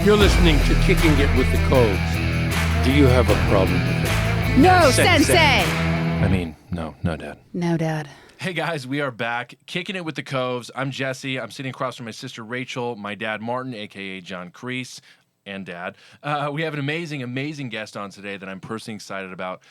You're listening to Kicking It with the Koves. Do you have a problem with it? No, Sensei! I mean, no, Dad. No, Dad. Hey guys, we are back, kicking it with the Koves. I'm Jesse. I'm sitting across from my sister Rachel, my dad Martin, aka John Kreese, and Dad. We have an amazing guest on today that I'm personally excited about.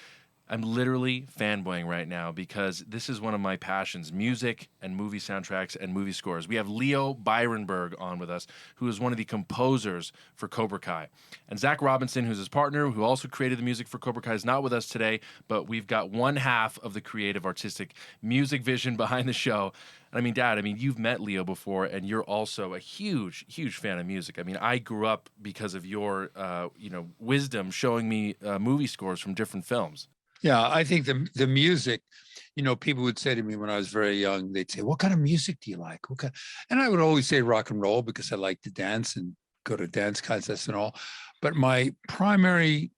I'm literally fanboying right now because this is one of my passions, music and movie soundtracks and movie scores. We have Leo Birenberg on with us, who is one of the composers for Cobra Kai. And Zach Robinson, who's his partner, who also created the music for Cobra Kai, is not with us today, but we've got one half of the creative, artistic music vision behind the show. And I mean, Dad, you've met Leo before, and you're also a huge fan of music. I mean, I grew up because of your, wisdom showing me movie scores from different films. Yeah, I think the music, people would say to me when I was very young, they'd say, "What kind of music do you like?" And I would always say rock and roll because I like to dance and go to dance contests and all. But my primary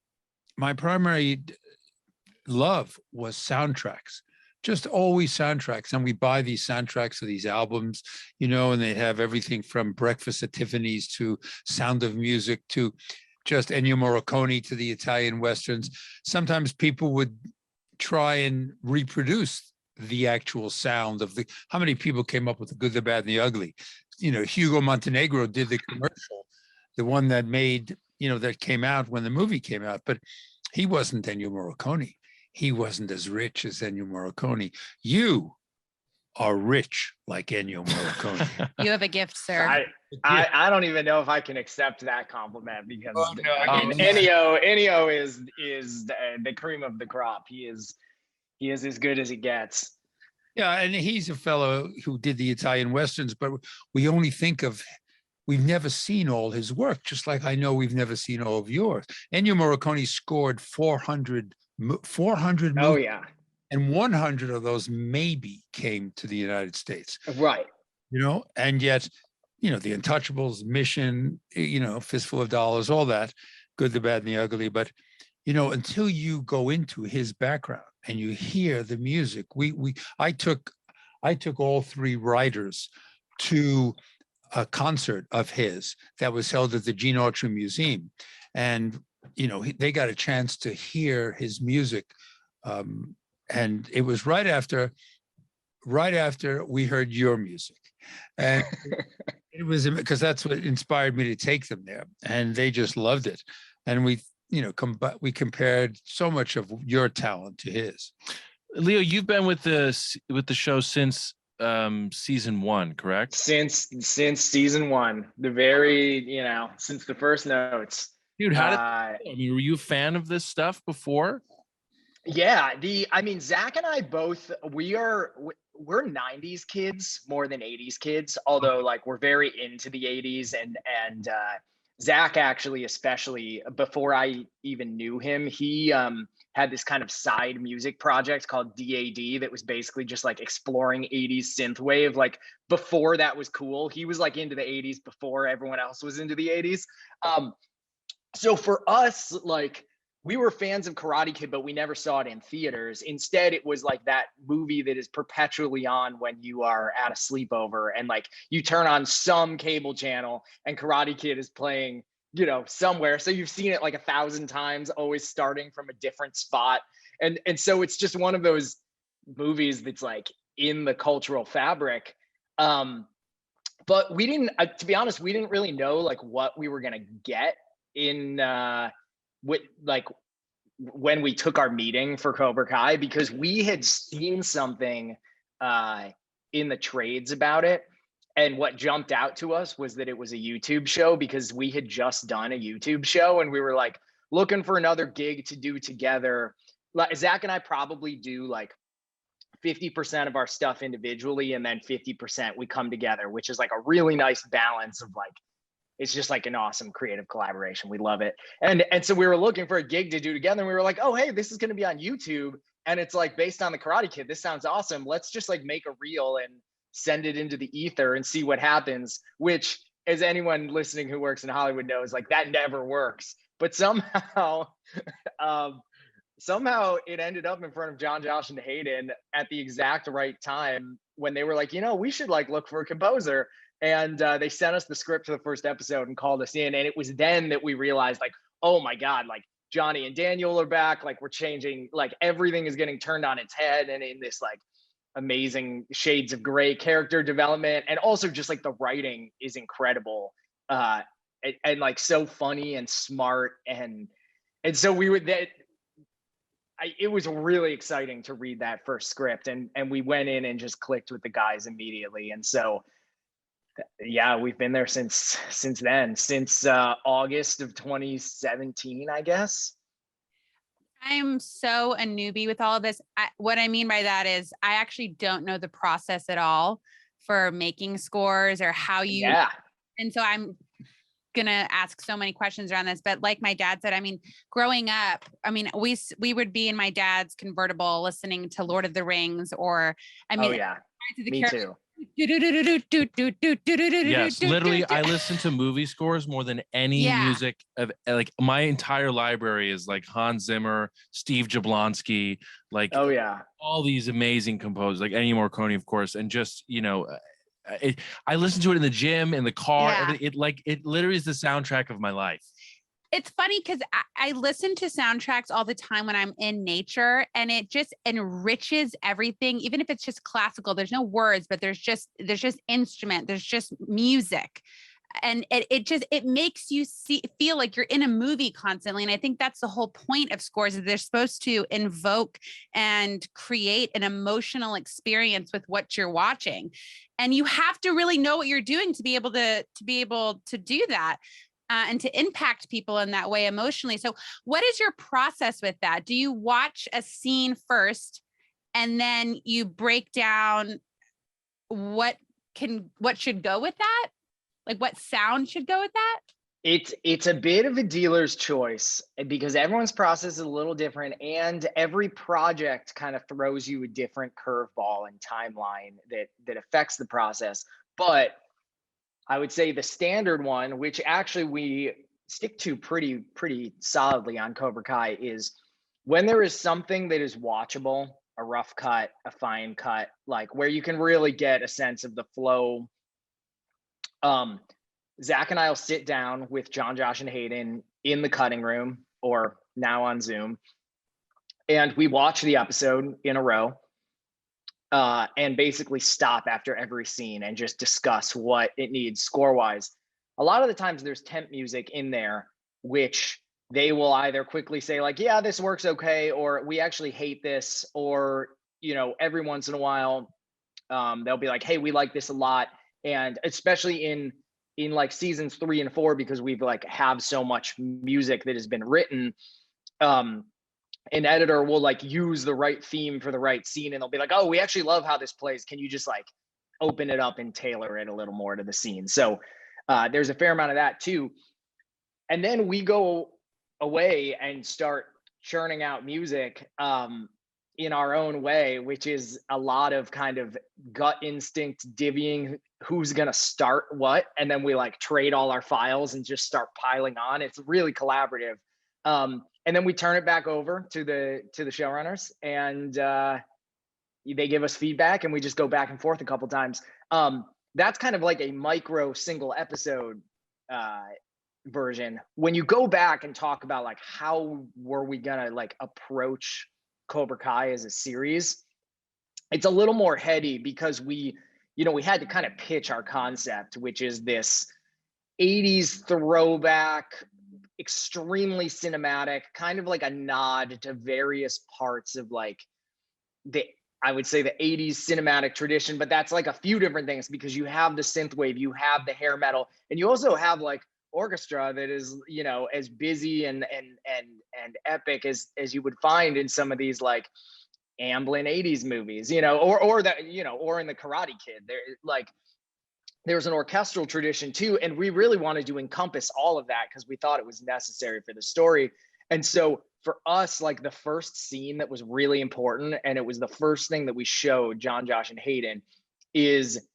love was soundtracks, just always soundtracks. And we buy these soundtracks of these albums, and they have everything from Breakfast at Tiffany's to Sound of Music to just Ennio Morricone to the Italian Westerns. Sometimes people would try and reproduce the actual sound of how many people came up with The Good, the Bad, and the Ugly. Hugo Montenegro did the commercial, the one that made, that came out when the movie came out, but he wasn't Ennio Morricone. He wasn't as rich as Ennio Morricone. You are rich like Ennio Morricone. You have a gift, sir. I don't even know if I can accept that compliment because no. Ennio is the cream of the crop. He is as good as it gets. Yeah, and he's a fellow who did the Italian Westerns, but we've never seen all his work, just like I know we've never seen all of yours. Ennio Morricone scored 400 movies. Oh, yeah. And 100 of those maybe came to the United States. Right. And yet, The Untouchables, Mission, Fistful of Dollars, all that, Good, the Bad, and the Ugly. But, until you go into his background and you hear the music, I took all three writers to a concert of his that was held at the Gene Autry Museum. And, they got a chance to hear his music. And it was right after we heard your music. And it was because that's what inspired me to take them there. And they just loved it. And we compared so much of your talent to his. Leo, you've been with the show since season 1, correct? Since season 1, since the first notes. Dude, were you a fan of this stuff before? Yeah, Zach and I both, we're 90s kids more than 80s kids, although we're very into the 80s and Zach actually, especially before I even knew him, he had this kind of side music project called DAD that was basically just exploring 80s synthwave. Before that was cool, he was into the 80s before everyone else was into the 80s. So for us, we were fans of Karate Kid, but we never saw it in theaters. Instead, it was that movie that is perpetually on when you are at a sleepover and you turn on some cable channel and Karate Kid is playing, somewhere. So you've seen it 1,000 times, always starting from a different spot. And so it's just one of those movies that's in the cultural fabric. But we didn't, to be honest, we didn't really know what we were going to get in, when we took our meeting for Cobra Kai, because we had seen something in the trades about it. And what jumped out to us was that it was a YouTube show, because we had just done a YouTube show and we were looking for another gig to do together. Zach and I probably do 50% of our stuff individually, and then 50% we come together, which is a really nice balance of it's just an awesome creative collaboration. We love it. And so we were looking for a gig to do together. And we were oh, hey, this is going to be on YouTube. And it's based on the Karate Kid. This sounds awesome. Let's just make a reel and send it into the ether and see what happens, which, as anyone listening who works in Hollywood knows, that never works. But somehow, somehow it ended up in front of John, Josh, and Hayden at the exact right time when they were we should look for a composer. And they sent us the script for the first episode and called us in. And it was then that we realized, like, oh my God, like Johnny and Daniel are back. Like we're changing, like everything is getting turned on its head. And in this like amazing shades of gray character development. And also just like the writing is incredible. And like so funny and smart. And so we would, it was really exciting to read that first script. And we went in and just clicked with the guys immediately. And so, yeah, we've been there since then, since August of 2017, I guess. I'm so a newbie with all of this. What I mean by that is I actually don't know the process at all for making scores or how you, yeah. And so I'm going to ask so many questions around this, but like my dad said, I mean, growing up, I mean, we would be in my dad's convertible listening to Lord of the Rings, or I mean, oh yeah, to the me too. Yes, literally, I listen to movie scores more than any music of, like, my entire library is like Hans Zimmer, Steve Jablonsky, like, oh yeah, all these amazing composers, like Ennio Morricone, of course, and just, you know, I listen to it in the gym, in the car. Yeah. It literally is the soundtrack of my life. It's funny because I listen to soundtracks all the time when I'm in nature, and it just enriches everything. Even if it's just classical, there's no words, but there's just instrument, there's just music. And it makes you feel like you're in a movie constantly. And I think that's the whole point of scores, is they're supposed to invoke and create an emotional experience with what you're watching. And you have to really know what you're doing to be able to do that. And to impact people in that way emotionally. So what is your process with that? Do you watch a scene first and then you break down what should go with that? Like what sound should go with that? It's a bit of a dealer's choice because everyone's process is a little different, and every project kind of throws you a different curveball and timeline that affects the process. But I would say the standard one, which actually we stick to pretty solidly on Cobra Kai, is when there is something that is watchable, a rough cut, a fine cut, like where you can really get a sense of the flow. Zach and I will sit down with John, Josh, and Hayden in the cutting room, or now on Zoom, and we watch the episode in a row. And basically stop after every scene and just discuss what it needs score-wise. A lot of the times there's temp music in there, which they will either quickly say like, yeah, this works okay, or we actually hate this, or, you know, every once in a while, they'll be like, hey, we like this a lot. And especially in like seasons 3 and 4, because we've like have so much music that has been written, an editor will like use the right theme for the right scene, and they'll be like, oh, we actually love how this plays. Can you just like open it up and tailor it a little more to the scene? So there's a fair amount of that too. And then we go away and start churning out music in our own way, which is a lot of kind of gut instinct divvying who's going to start what. And then we like trade all our files and just start piling on. It's really collaborative. And then we turn it back over to the showrunners, and they give us feedback, and we just go back and forth a couple times. That's kind of like a micro single episode version. When you go back and talk about like how were we gonna like approach Cobra Kai as a series, it's a little more heady because we had to kind of pitch our concept, which is this 80s throwback, extremely cinematic, kind of like a nod to various parts of like I would say the 80s cinematic tradition, but that's like a few different things, because you have the synthwave, you have the hair metal, and you also have like orchestra that is, you know, as busy and epic as you would find in some of these like Amblin 80s movies, you know, or that, you know, or in the Karate Kid. There's an orchestral tradition too, and we really wanted to encompass all of that because we thought it was necessary for the story. And so for us, like the first scene that was really important, and it was the first thing that we showed John, Josh, and Hayden, is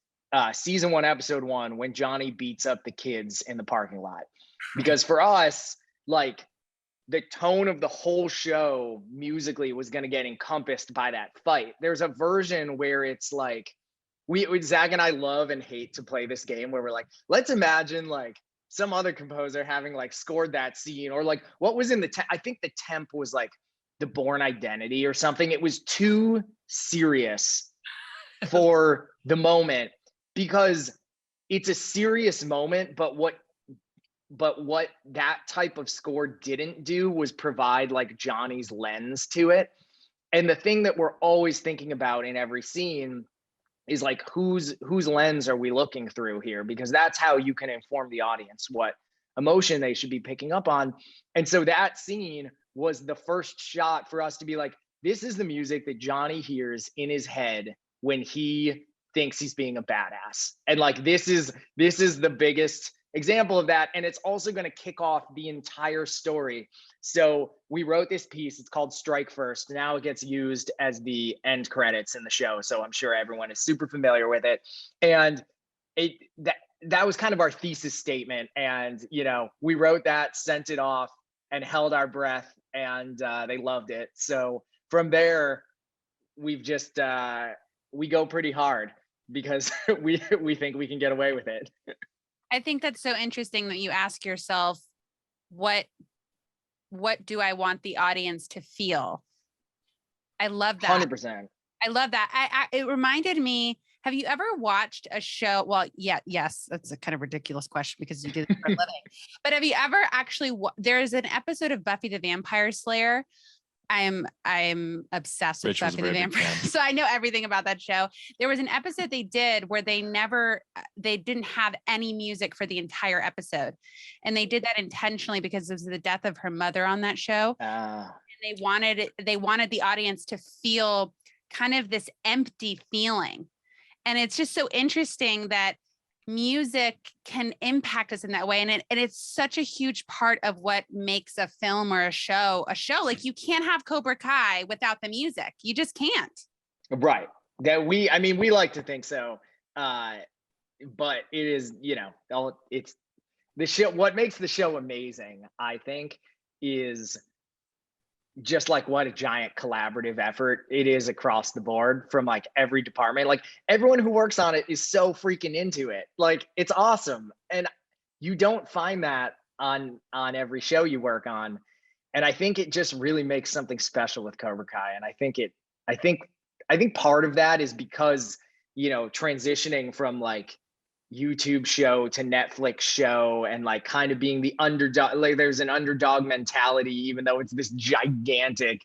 season 1, episode 1, when Johnny beats up the kids in the parking lot. Because for us, like the tone of the whole show musically was going to get encompassed by that fight. There's a version where it's like Zach and I love and hate to play this game where we're like, let's imagine like some other composer having like scored that scene, or like what was in the I think the temp was like the Born Identity or something. It was too serious for the moment, because it's a serious moment, but what that type of score didn't do was provide like Johnny's lens to it. And the thing that we're always thinking about in every scene is like, whose lens are we looking through here? Because that's how you can inform the audience what emotion they should be picking up on. And so that scene was the first shot for us to be like, this is the music that Johnny hears in his head when he thinks he's being a badass. And like, this is the biggest example of that. And it's also going to kick off the entire story. So we wrote this piece, it's called Strike First. Now it gets used as the end credits in the show. So I'm sure everyone is super familiar with it. And that was kind of our thesis statement. And, you know, we wrote that, sent it off, and held our breath, and they loved it. So from there, we've just, we go pretty hard because we think we can get away with it. I think that's so interesting that you ask yourself, what do I want the audience to feel? I love that. 100%. I love that. It reminded me, have you ever watched a show? Well, yes, that's a kind of ridiculous question because you did it for a living. But have you ever actually, there's an episode of Buffy the Vampire Slayer. I'm obsessed with Buffy the Vampire. So I know everything about that show. There was an episode they did where they didn't have any music for the entire episode. And they did that intentionally because it was the death of her mother on that show. And they wanted the audience to feel kind of this empty feeling. And it's just so interesting that music can impact us in that way. And it's such a huge part of what makes a film or a show. Like, you can't have Cobra Kai without the music. You just can't. Right. We like to think so. But it is, you know, it's the show. What makes the show amazing, I think, is just like what a giant collaborative effort it is across the board from like every department. Like, everyone who works on it is so freaking into it. Like, it's awesome. And you don't find that on every show you work on. And I think it just really makes something special with Cobra Kai. And I think part of that is because, you know, transitioning from like YouTube show to Netflix show, and like kind of being the underdog, like there's an underdog mentality, even though it's this gigantic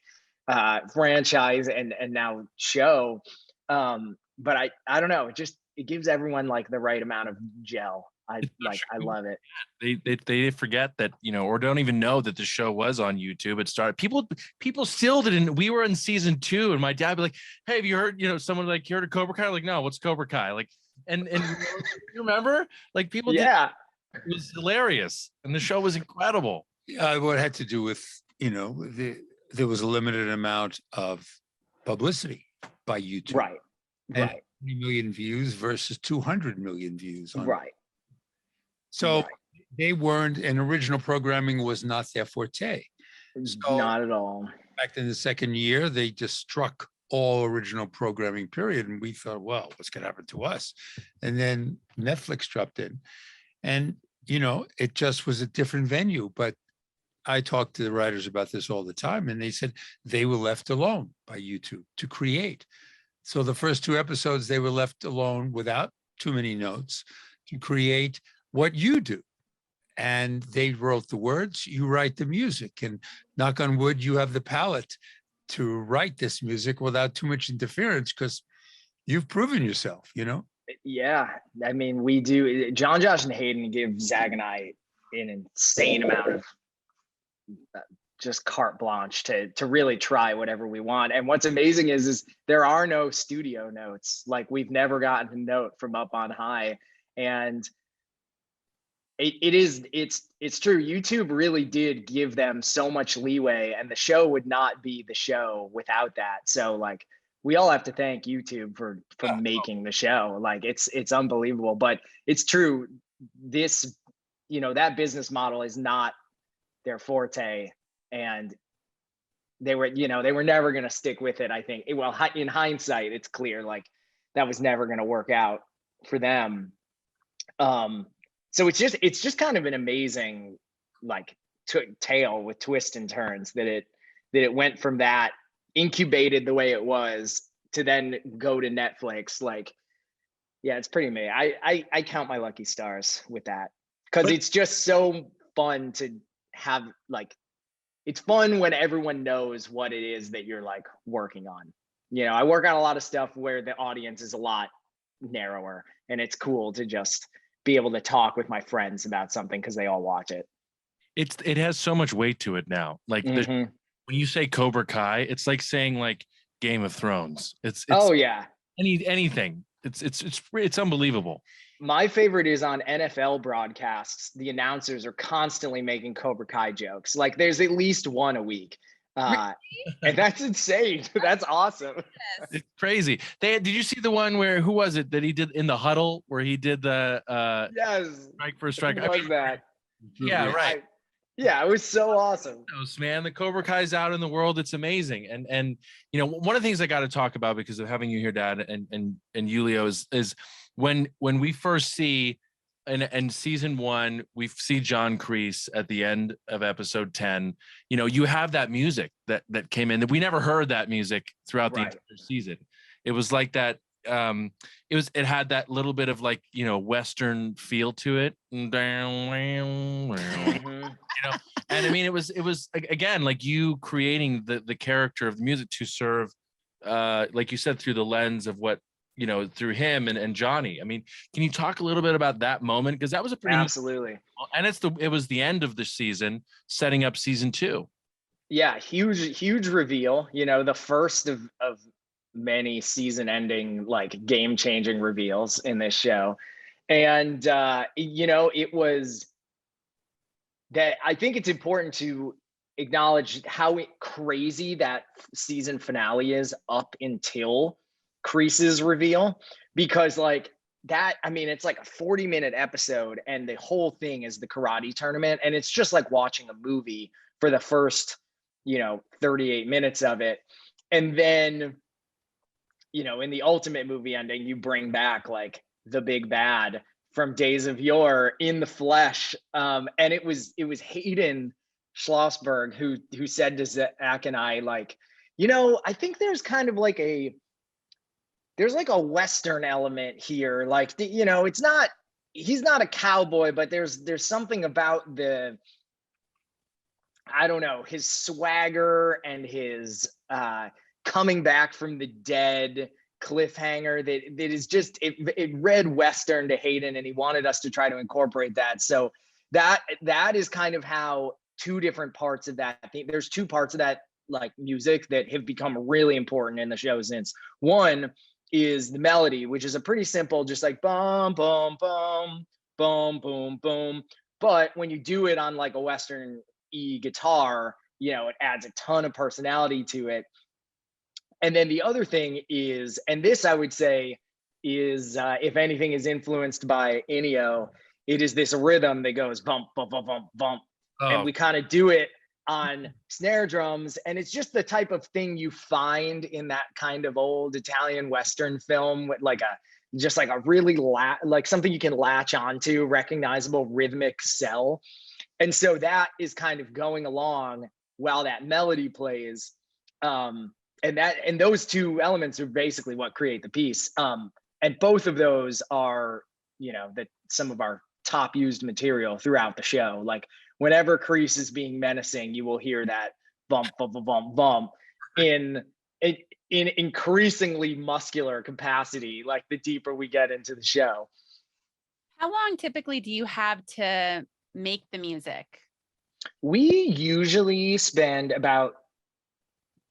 franchise and now show. But I don't know, it gives everyone like the right amount of gel. I love it. They forget that, you know, or don't even know that the show was on YouTube. It started, people still didn't. We were in season 2 and my dad would be like, hey, have you heard, you know, someone like, you heard of Cobra Kai? Like, no, what's Cobra Kai? Like, and you remember, like, people yeah it was hilarious and the show was incredible. What had to do with, you know, there was a limited amount of publicity by YouTube. Right. 20 million views versus 200 million views. Right. So they weren't, and original programming was not their forte. So, not at all. in fact, in the second year, they just struck all original programming, period. And we thought, well, what's going to happen to us? And then Netflix dropped in. And, you know, it just was a different venue. But I talked to the writers about this all the time, and they said they were left alone by YouTube to create. So the first 2 episodes, they were left alone without too many notes to create what you do. And they wrote the words, you write the music, and knock on wood, you have the palette to write this music without too much interference, because you've proven yourself, you know? Yeah. I mean, we do. John, Josh, and Hayden give Zach and I an insane amount of just carte blanche to really try whatever we want. And what's amazing is there are no studio notes. Like, we've never gotten a note from up on high. And it's true. YouTube really did give them so much leeway, and the show would not be the show without that. So like, we all have to thank YouTube for making the show. Like, it's unbelievable. But it's true. This, you know, that business model is not their forte, and they were never going to stick with it. I think, well, in hindsight, it's clear, like, that was never going to work out for them. So it's just kind of an amazing like tale with twists and turns that it went from that incubated the way it was to then go to Netflix. Like, yeah, it's pretty amazing. I count my lucky stars with that, because it's just so fun to have, like, it's fun when everyone knows what it is that you're like working on. You know, I work on a lot of stuff where the audience is a lot narrower, and it's cool to just be able to talk with my friends about something because they all watch it. It has so much weight to it now. Like when you say Cobra Kai, it's like saying like Game of Thrones. It's oh yeah, anything. It's unbelievable. My favorite is on NFL broadcasts. The announcers are constantly making Cobra Kai jokes. Like there's at least one a week. And that's insane. That's awesome. It's crazy. Did you see the one where, who was it that he did in the huddle where he did the yes, strike for a strike? Who was that? Yeah, right. Yeah, it was so awesome. Man, the Cobra Kai's out in the world. It's amazing. And you know, one of the things I got to talk about because of having you here, Dad, and Julio, is when we first see in season 1, we see John Kreese at the end of episode 10. You know, you have that music that came in that we never heard that music throughout the entire season. It was like that. It had that little bit of like, you know, Western feel to it. You know, and I mean, it was again, like you creating the character of the music to serve, like you said, through the lens of what, you know, through him and Johnny. I mean, can you talk a little bit about that moment? Because that was a pretty absolutely, and it was the end of the season, setting up season 2. Yeah, huge reveal. You know, the first of many season-ending, like game-changing reveals in this show, and you know, it was that. I think it's important to acknowledge how crazy that season finale is up until Kreese's reveal, because like that, I mean, it's like a 40-minute episode and the whole thing is the karate tournament, and it's just like watching a movie for the first, you know, 38 minutes of it. And then, you know, in the ultimate movie ending, you bring back like the big bad from Days of Yore in the flesh. And it was Hayden Schlossberg who said to Zach and I, like, you know, I think there's kind of like there's like a Western element here. Like, you know, he's not a cowboy, but there's something about the, I don't know, his swagger and his coming back from the dead cliffhanger that is just, it read Western to Hayden, and he wanted us to try to incorporate that. So that is kind of how two different parts of that, I think there's two parts of that like music that have become really important in the show since. One is the melody, which is a pretty simple, just like boom, boom, boom, boom, boom, boom. But when you do it on like a Western guitar, you know, it adds a ton of personality to it. And then the other thing is, and this I would say is, if anything is influenced by Ennio, it is this rhythm that goes bump, bump, bump, bump, bump. Oh. And we kind of do it on snare drums, and it's just the type of thing you find in that kind of old Italian Western film with like a really like something you can latch onto, recognizable rhythmic cell. And so that is kind of going along while that melody plays. And those two elements are basically what create the piece. And both of those are, you know, some of our top used material throughout the show. Like whenever Kreese is being menacing, you will hear that bump, bump, bump, bump, bump in increasingly muscular capacity, like the deeper we get into the show. How long typically do you have to make the music? We usually spend about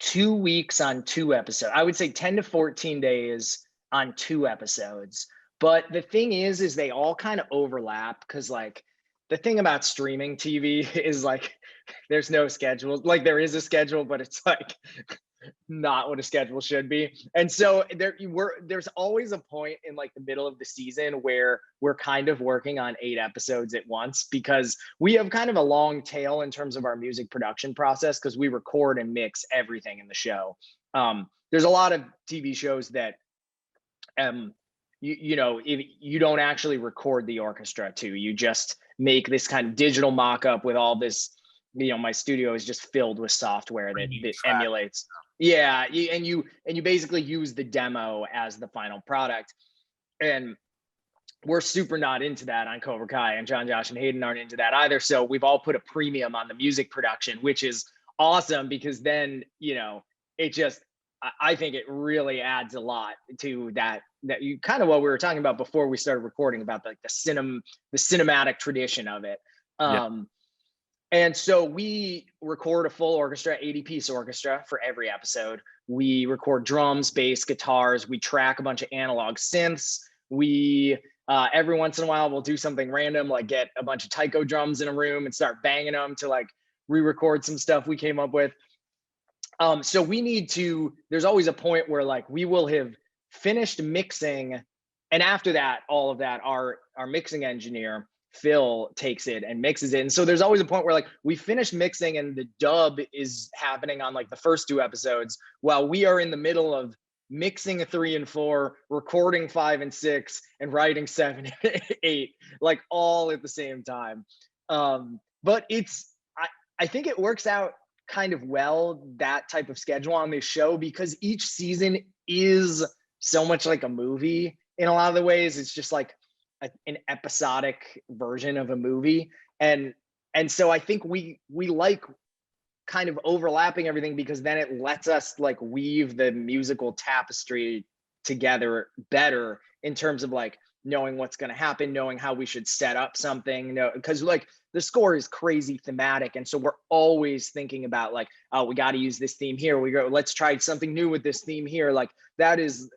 2 weeks on 2 episodes. I would say 10 to 14 days on 2 episodes. But the thing is they all kind of overlap, because like the thing about streaming TV is like there's no schedule. Like there is a schedule, but it's like not what a schedule should be. And so there's always a point in like the middle of the season where we're kind of working on 8 episodes at once, because we have kind of a long tail in terms of our music production process, because we record and mix everything in the show. There's a lot of TV shows that you know, if you don't actually record the orchestra too, you just make this kind of digital mock-up with all this, you know, my studio is just filled with software that emulates. Yeah, and you basically use the demo as the final product. And we're super not into that on Cobra Kai, and John, Josh, and Hayden aren't into that either. So we've all put a premium on the music production, which is awesome, because then, you know, it just, I think it really adds a lot to that you kind of what we were talking about before we started recording about like the cinematic tradition of it. And so we record a full orchestra, 80-piece orchestra for every episode. We record drums, bass, guitars. We track a bunch of analog synths. We every once in a while we'll do something random, like get a bunch of taiko drums in a room and start banging them to like re-record some stuff we came up with. So we need to, there's always a point where like we will have finished mixing, and after that, all of that, our mixing engineer Phil takes it and mixes it. And so there's always a point where like we finish mixing and the dub is happening on like the first 2 episodes, while we are in the middle of mixing a 3 and 4, recording 5 and 6, and writing 7 and 8, like all at the same time. But I think it works out kind of well, that type of schedule on this show, because each season is so much like a movie in a lot of the ways. It's just like an episodic version of a movie. And so I think we like kind of overlapping everything, because then it lets us like weave the musical tapestry together better in terms of like knowing what's going to happen, knowing how we should set up something, because like the score is crazy thematic. And so we're always thinking about like, oh, we got to use this theme here. Let's try something new with this theme here. Like that is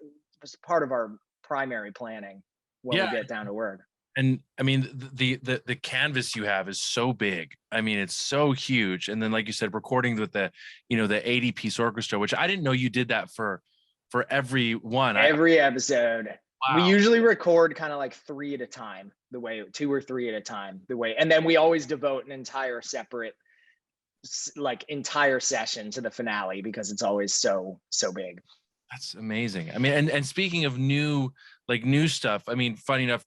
part of our primary planning when we get down to work. And I mean, the canvas you have is so big. I mean, it's so huge. And then, like you said, recording with the 80-piece orchestra, which I didn't know you did that for every one. Every episode. Wow. We usually record kind of like 3 at a time, 2 or 3 at a time, and then we always devote an entire separate, like entire session to the finale, because it's always so big. That's amazing. I mean, and speaking of new stuff, I mean, funny enough,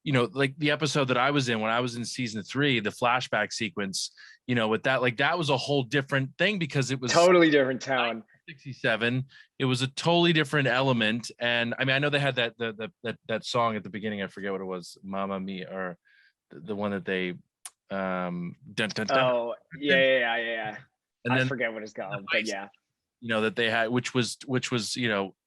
like the episode that I was in when I was in season 3, the flashback sequence, with that, like that was a whole different thing, because it was totally different tone. 67. It was a totally different element. And I mean, I know they had that song at the beginning. I forget what it was, Mamma Mia, or the one that they dun, dun, dun. Oh yeah. And I forget what it's called, but yeah. That they had, which was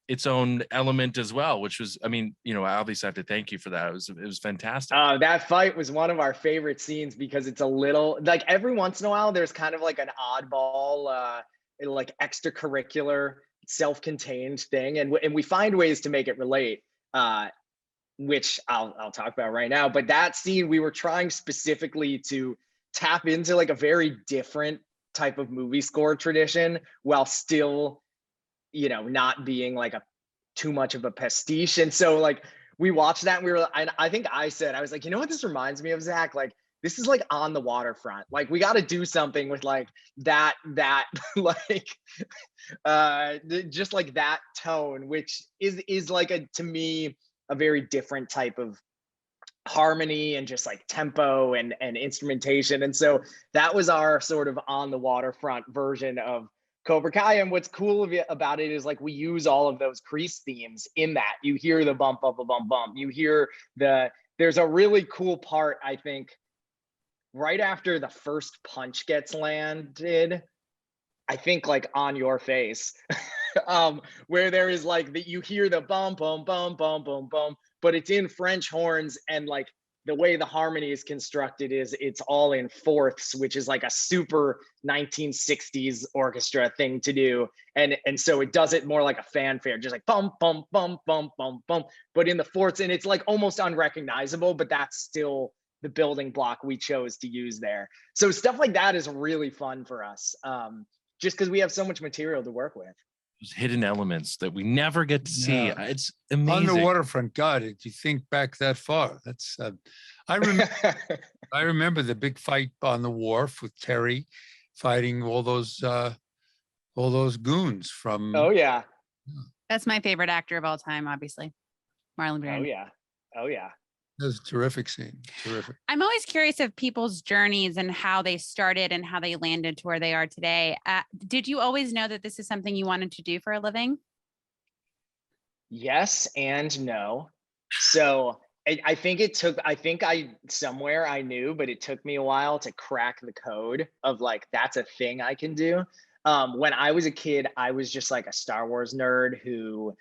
its own element as well, which was, I mean, obviously I have to thank you for that. It was fantastic. That fight was one of our favorite scenes, because it's a little like every once in a while there's kind of like an oddball like extracurricular self-contained thing, and we find ways to make it relate, which I'll talk about right now. But that scene, we were trying specifically to tap into like a very different type of movie score tradition, while still not being like too much of a pastiche. And so like we watched that and I think I was like, you know what this reminds me of, Zach? Like this is like On the Waterfront. Like we got to do something with like that like just like that tone, which is like to me a very different type of harmony and just like tempo and instrumentation. And so that was our sort of On the Waterfront version of Cobra Kai. And what's cool about it is like we use all of those Kreese themes in that. You hear the bump, bump, bump, bump. You hear there's a really cool part, I think, right after the first punch gets landed, I think like On Your Face, where there is like you hear the bum, bum, bum, bum, bum, bum, but it's in French horns, and like the way the harmony is constructed is it's all in fourths, which is like a super 1960s orchestra thing to do. And so it does it more like a fanfare, just like bum, bum, bum, bum, bum, bum, but in the fourths, and it's like almost unrecognizable, but that's still the building block we chose to use there. So stuff like that is really fun for us, just because we have so much material to work with. Those hidden elements that we never get to see. Yeah. It's amazing. On the Waterfront, God, did you think back that far? That's I remember the big fight on the wharf with Terry fighting all those goons from. Oh yeah. That's my favorite actor of all time, obviously. Marlon Brando. Oh yeah. Oh yeah. That was a terrific scene. Terrific. I'm always curious of people's journeys and how they started and how they landed to where they are today. Did you always know that this is something you wanted to do for a living? Yes and no. So I think somewhere I knew, but it took me a while to crack the code of like, that's a thing I can do. When I was a kid, I was just like a Star Wars nerd who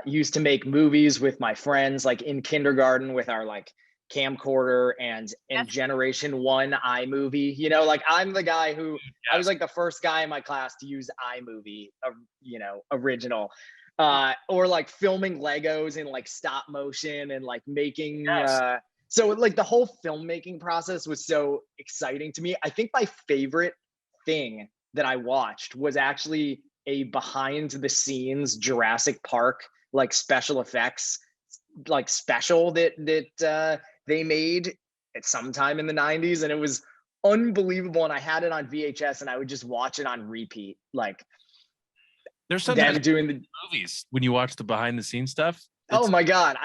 used to make movies with my friends, like in kindergarten with our like camcorder and Generation 1 iMovie. You know, like I'm the guy who I was like the first guy in my class to use iMovie, original. Or like filming Legos in like stop motion and like making so like the whole filmmaking process was so exciting to me. I think my favorite thing that I watched was actually a behind the scenes Jurassic Park like special effects like special that they made at some time in the 90s, and it was unbelievable, and I had it on VHS and I would just watch it on repeat. Like there's sometimes doing the movies when you watch the behind the scenes stuff. Oh my God.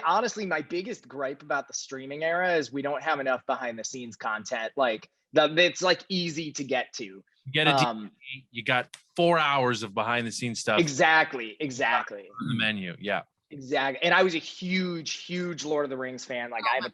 Honestly, my biggest gripe about the streaming era is we don't have enough behind the scenes content. Like it's like easy to get to. You got 4 hours of behind the scenes stuff. Exactly. On the menu. Yeah. Exactly. And I was a huge Lord of the Rings fan. Like I have a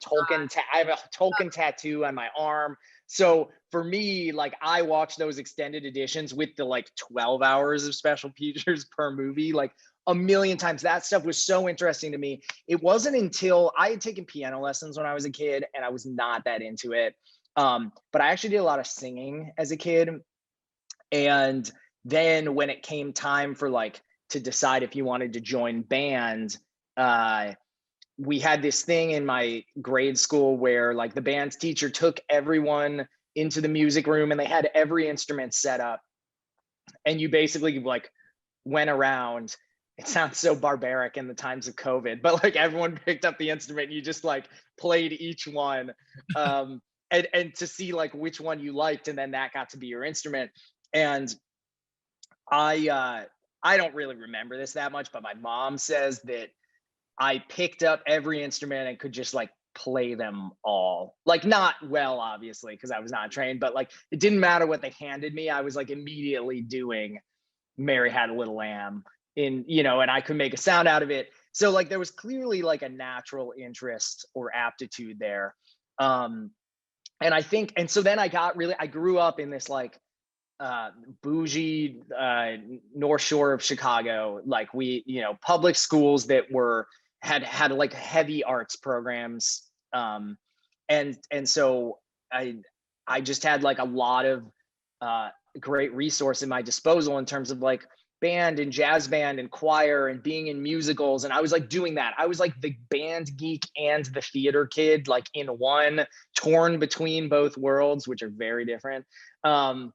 Tolkien tattoo on my arm. So for me, like I watched those extended editions with the like 12 hours of special features per movie, like a million times. That stuff was so interesting to me. It wasn't until I had taken piano lessons when I was a kid and I was not that into it. But I actually did a lot of singing as a kid. And then when it came time for like to decide if you wanted to join band, we had this thing in my grade school where like the band's teacher took everyone into the music room and they had every instrument set up. And you basically like went around. It sounds so barbaric in the times of COVID, but like everyone picked up the instrument and you just like played each one. And to see like which one you liked, and then that got to be your instrument. And I don't really remember this that much, but my mom says that I picked up every instrument and could just like play them all. Like not well, obviously, because I was not trained, but like it didn't matter what they handed me. I was like immediately doing Mary Had a Little Lamb and I could make a sound out of it. So like there was clearly like a natural interest or aptitude there. And I think, and so then I grew up in this like bougie North Shore of Chicago. Like we, public schools that had like heavy arts programs. And so I just had like a lot of great resource in my disposal in terms of like band and jazz band and choir and being in musicals. And I was like doing that. I was like the band geek and the theater kid, like in one, torn between both worlds, which are very different. It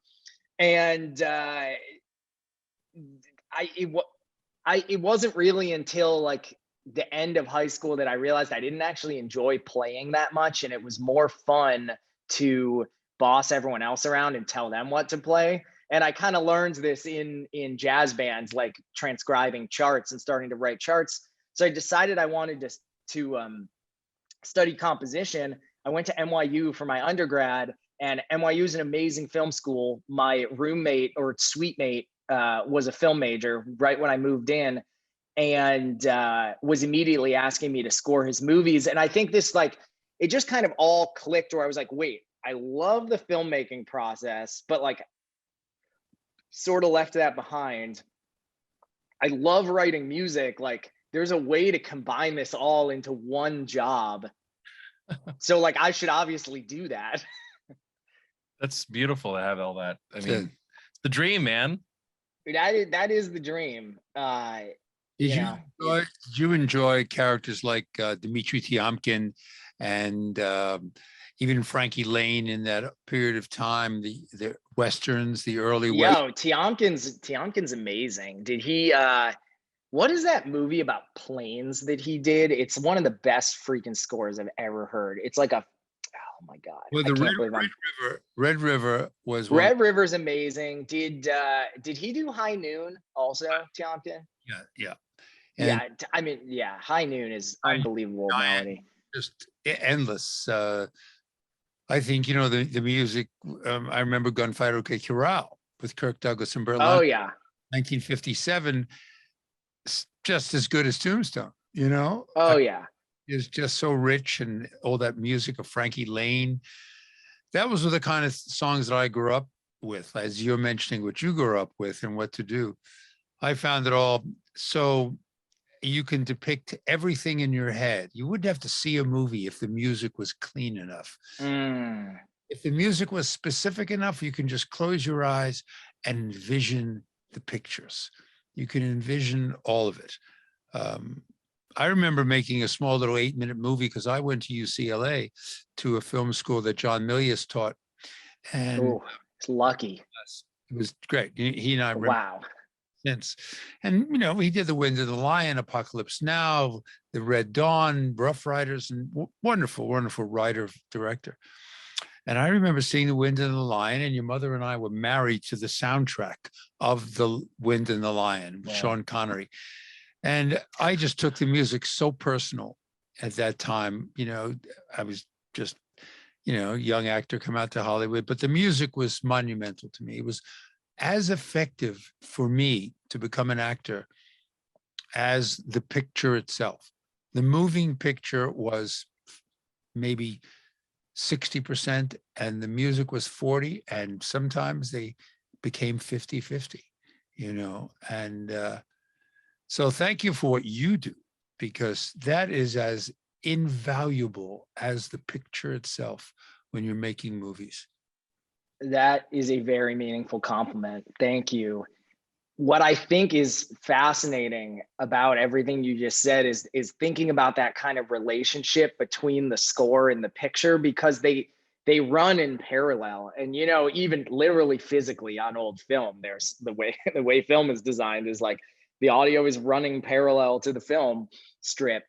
wasn't really until like the end of high school that I realized I didn't actually enjoy playing that much. And it was more fun to boss everyone else around and tell them what to play. And I kind of learned this in jazz bands, like transcribing charts and starting to write charts. So I decided I wanted to study composition. I went to NYU for my undergrad, and NYU is an amazing film school. My roommate or suite mate was a film major right when I moved in, and was immediately asking me to score his movies. And I think this like, it just kind of all clicked where I was like, wait, I love the filmmaking process, but like sort of left that behind. I love writing music. Like there's a way to combine this all into one job. So like I should obviously do that. That's beautiful to have all that. I mean, it's the dream, man. That is the dream. Did you enjoy characters like Dmitri Tiomkin and even Frankie Lane in that period of time, the Westerns, the early Tiomkin's amazing. Did he what is that movie about planes that he did? It's one of the best freaking scores I've ever heard. It's like my God. Well, I the can't believe Red River was one. Red River's amazing. Did he do High Noon also, Jonathan? Yeah. Yeah, I mean, yeah, High Noon is unbelievable melody. Just endless. I think, the music, I remember Gunfighter OK Corral with Kirk Douglas and Burt Oh Lancaster, yeah. 1957, just as good as Tombstone, Oh yeah. Is just so rich, and all that music of Frankie Lane. That was the kind of songs that I grew up with, as you're mentioning what you grew up with and what to do. I found it all so you can depict everything in your head. You wouldn't have to see a movie if the music was clean enough. If the music was specific enough, you can just close your eyes and envision the pictures. You can envision all of it. I remember making a small little 8-minute movie because I went to UCLA to a film school that John Milius taught. And it's lucky. It was great. He and I wow. Since. And, he did The Wind and the Lion, Apocalypse Now, The Red Dawn, Rough Riders, and wonderful, wonderful writer, director. And I remember seeing The Wind and the Lion, and your mother and I were married to the soundtrack of The Wind and the Lion, Sean Connery. And I just took the music so personal at that time. I was just, young actor come out to Hollywood, but the music was monumental to me. It was as effective for me to become an actor as the picture itself. The moving picture was maybe 60% and the music was 40, and sometimes they became 50-50, and so thank you for what you do, because that is as invaluable as the picture itself when you're making movies. That is a very meaningful compliment. Thank you. What I think is fascinating about everything you just said is thinking about that kind of relationship between the score and the picture, because they run in parallel. And even literally physically on old film, there's the way film is designed is like the audio is running parallel to the film strip.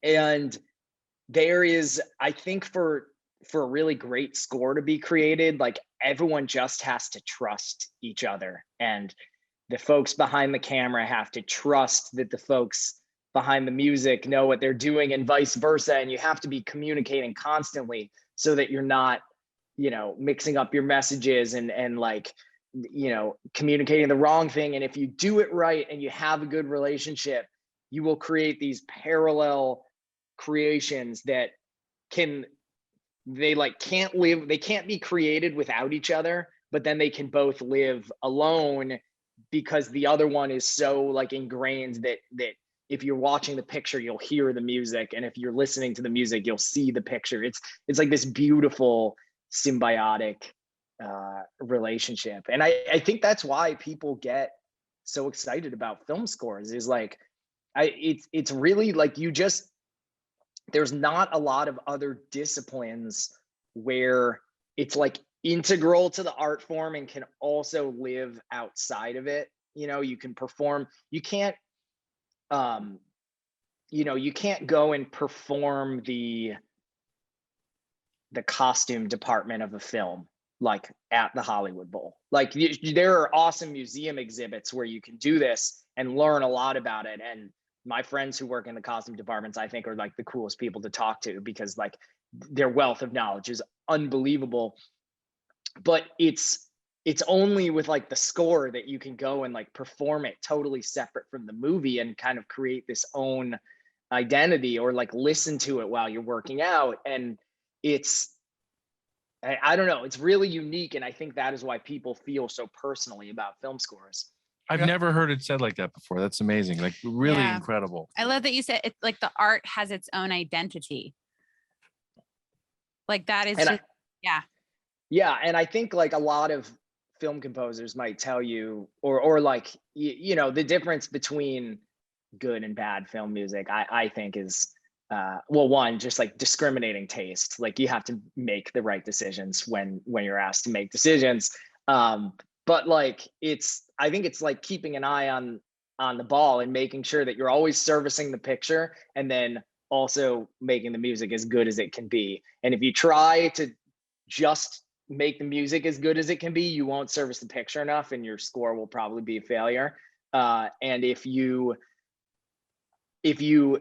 And there is, I think, for a really great score to be created, like everyone just has to trust each other, and the folks behind the camera have to trust that the folks behind the music know what they're doing, and vice versa. And you have to be communicating constantly so that you're not, mixing up your messages and like, communicating the wrong thing. And if you do it right and you have a good relationship, you will create these parallel creations that can't be created without each other, but then they can both live alone, because the other one is so like ingrained that if you're watching the picture, you'll hear the music, and if you're listening to the music, you'll see the picture. It's like this beautiful symbiotic relationship. And I think that's why people get so excited about film scores, is like it's really like there's not a lot of other disciplines where it's like integral to the art form and can also live outside of it. You can perform, you can't you can't go and perform the costume department of a film like at the Hollywood Bowl. Like there are awesome museum exhibits where you can do this and learn a lot about it. And my friends who work in the costume departments, I think, are like the coolest people to talk to, because like their wealth of knowledge is unbelievable. But it's only with like the score that you can go and like perform it totally separate from the movie and kind of create this own identity, or like listen to it while you're working out. And I don't know, it's really unique. And I think that is why people feel so personally about film scores. I've never heard it said like that before. That's amazing. Like really incredible. I love that you said it's like the art has its own identity. Like that is Yeah. And I think like a lot of film composers might tell you, or like, the difference between good and bad film music, I think is, one, just like discriminating taste. Like you have to make the right decisions when you're asked to make decisions. But like, I think it's like keeping an eye on the ball and making sure that you're always servicing the picture, and then also making the music as good as it can be. And if you try to just make the music as good as it can be, you won't service the picture enough, and your score will probably be a failure. And if you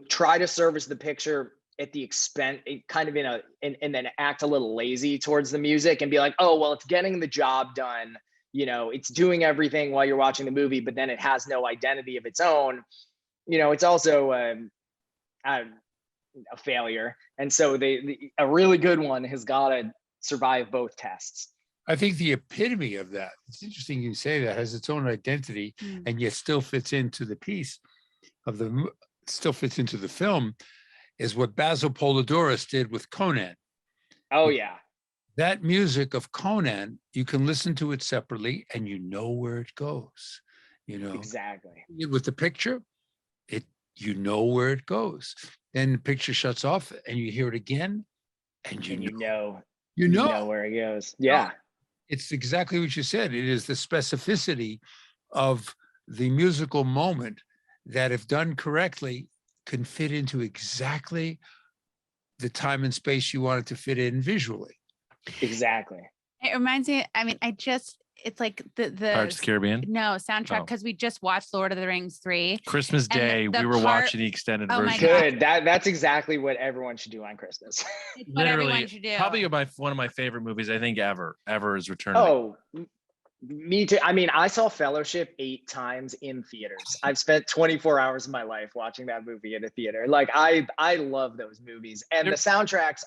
try to service the picture at the expense, kind of and then act a little lazy towards the music and be like, oh, well, it's getting the job done, it's doing everything while you're watching the movie, but then it has no identity of its own, it's also a failure. And so a really good one has got to survive both tests. I think the epitome of that, it's interesting you say that, has its own identity and yet still fits into the piece of still fits into the film, is what Basil Polidorus did with Conan. Oh yeah. That music of Conan, you can listen to it separately and you know where it goes. Exactly. With the picture, you know where it goes. Then the picture shuts off and you hear it again and you know where it goes. Yeah. It's exactly what you said. It is the specificity of the musical moment that, if done correctly, can fit into exactly the time and space you want it to fit in visually. Exactly. It reminds me, it's like the Pirates of the Caribbean? No, soundtrack, because we just watched Lord of the Rings 3. Christmas Day, we were watching the extended Oh my version. God. Good. That's exactly what everyone should do on Christmas. It's what everyone should do. Probably one of my favorite movies, I think, ever is Return of the Oh, me too. I mean, I saw Fellowship 8 times in theaters. I've spent 24 hours of my life watching that movie in a theater. Like I love those movies. And the soundtracks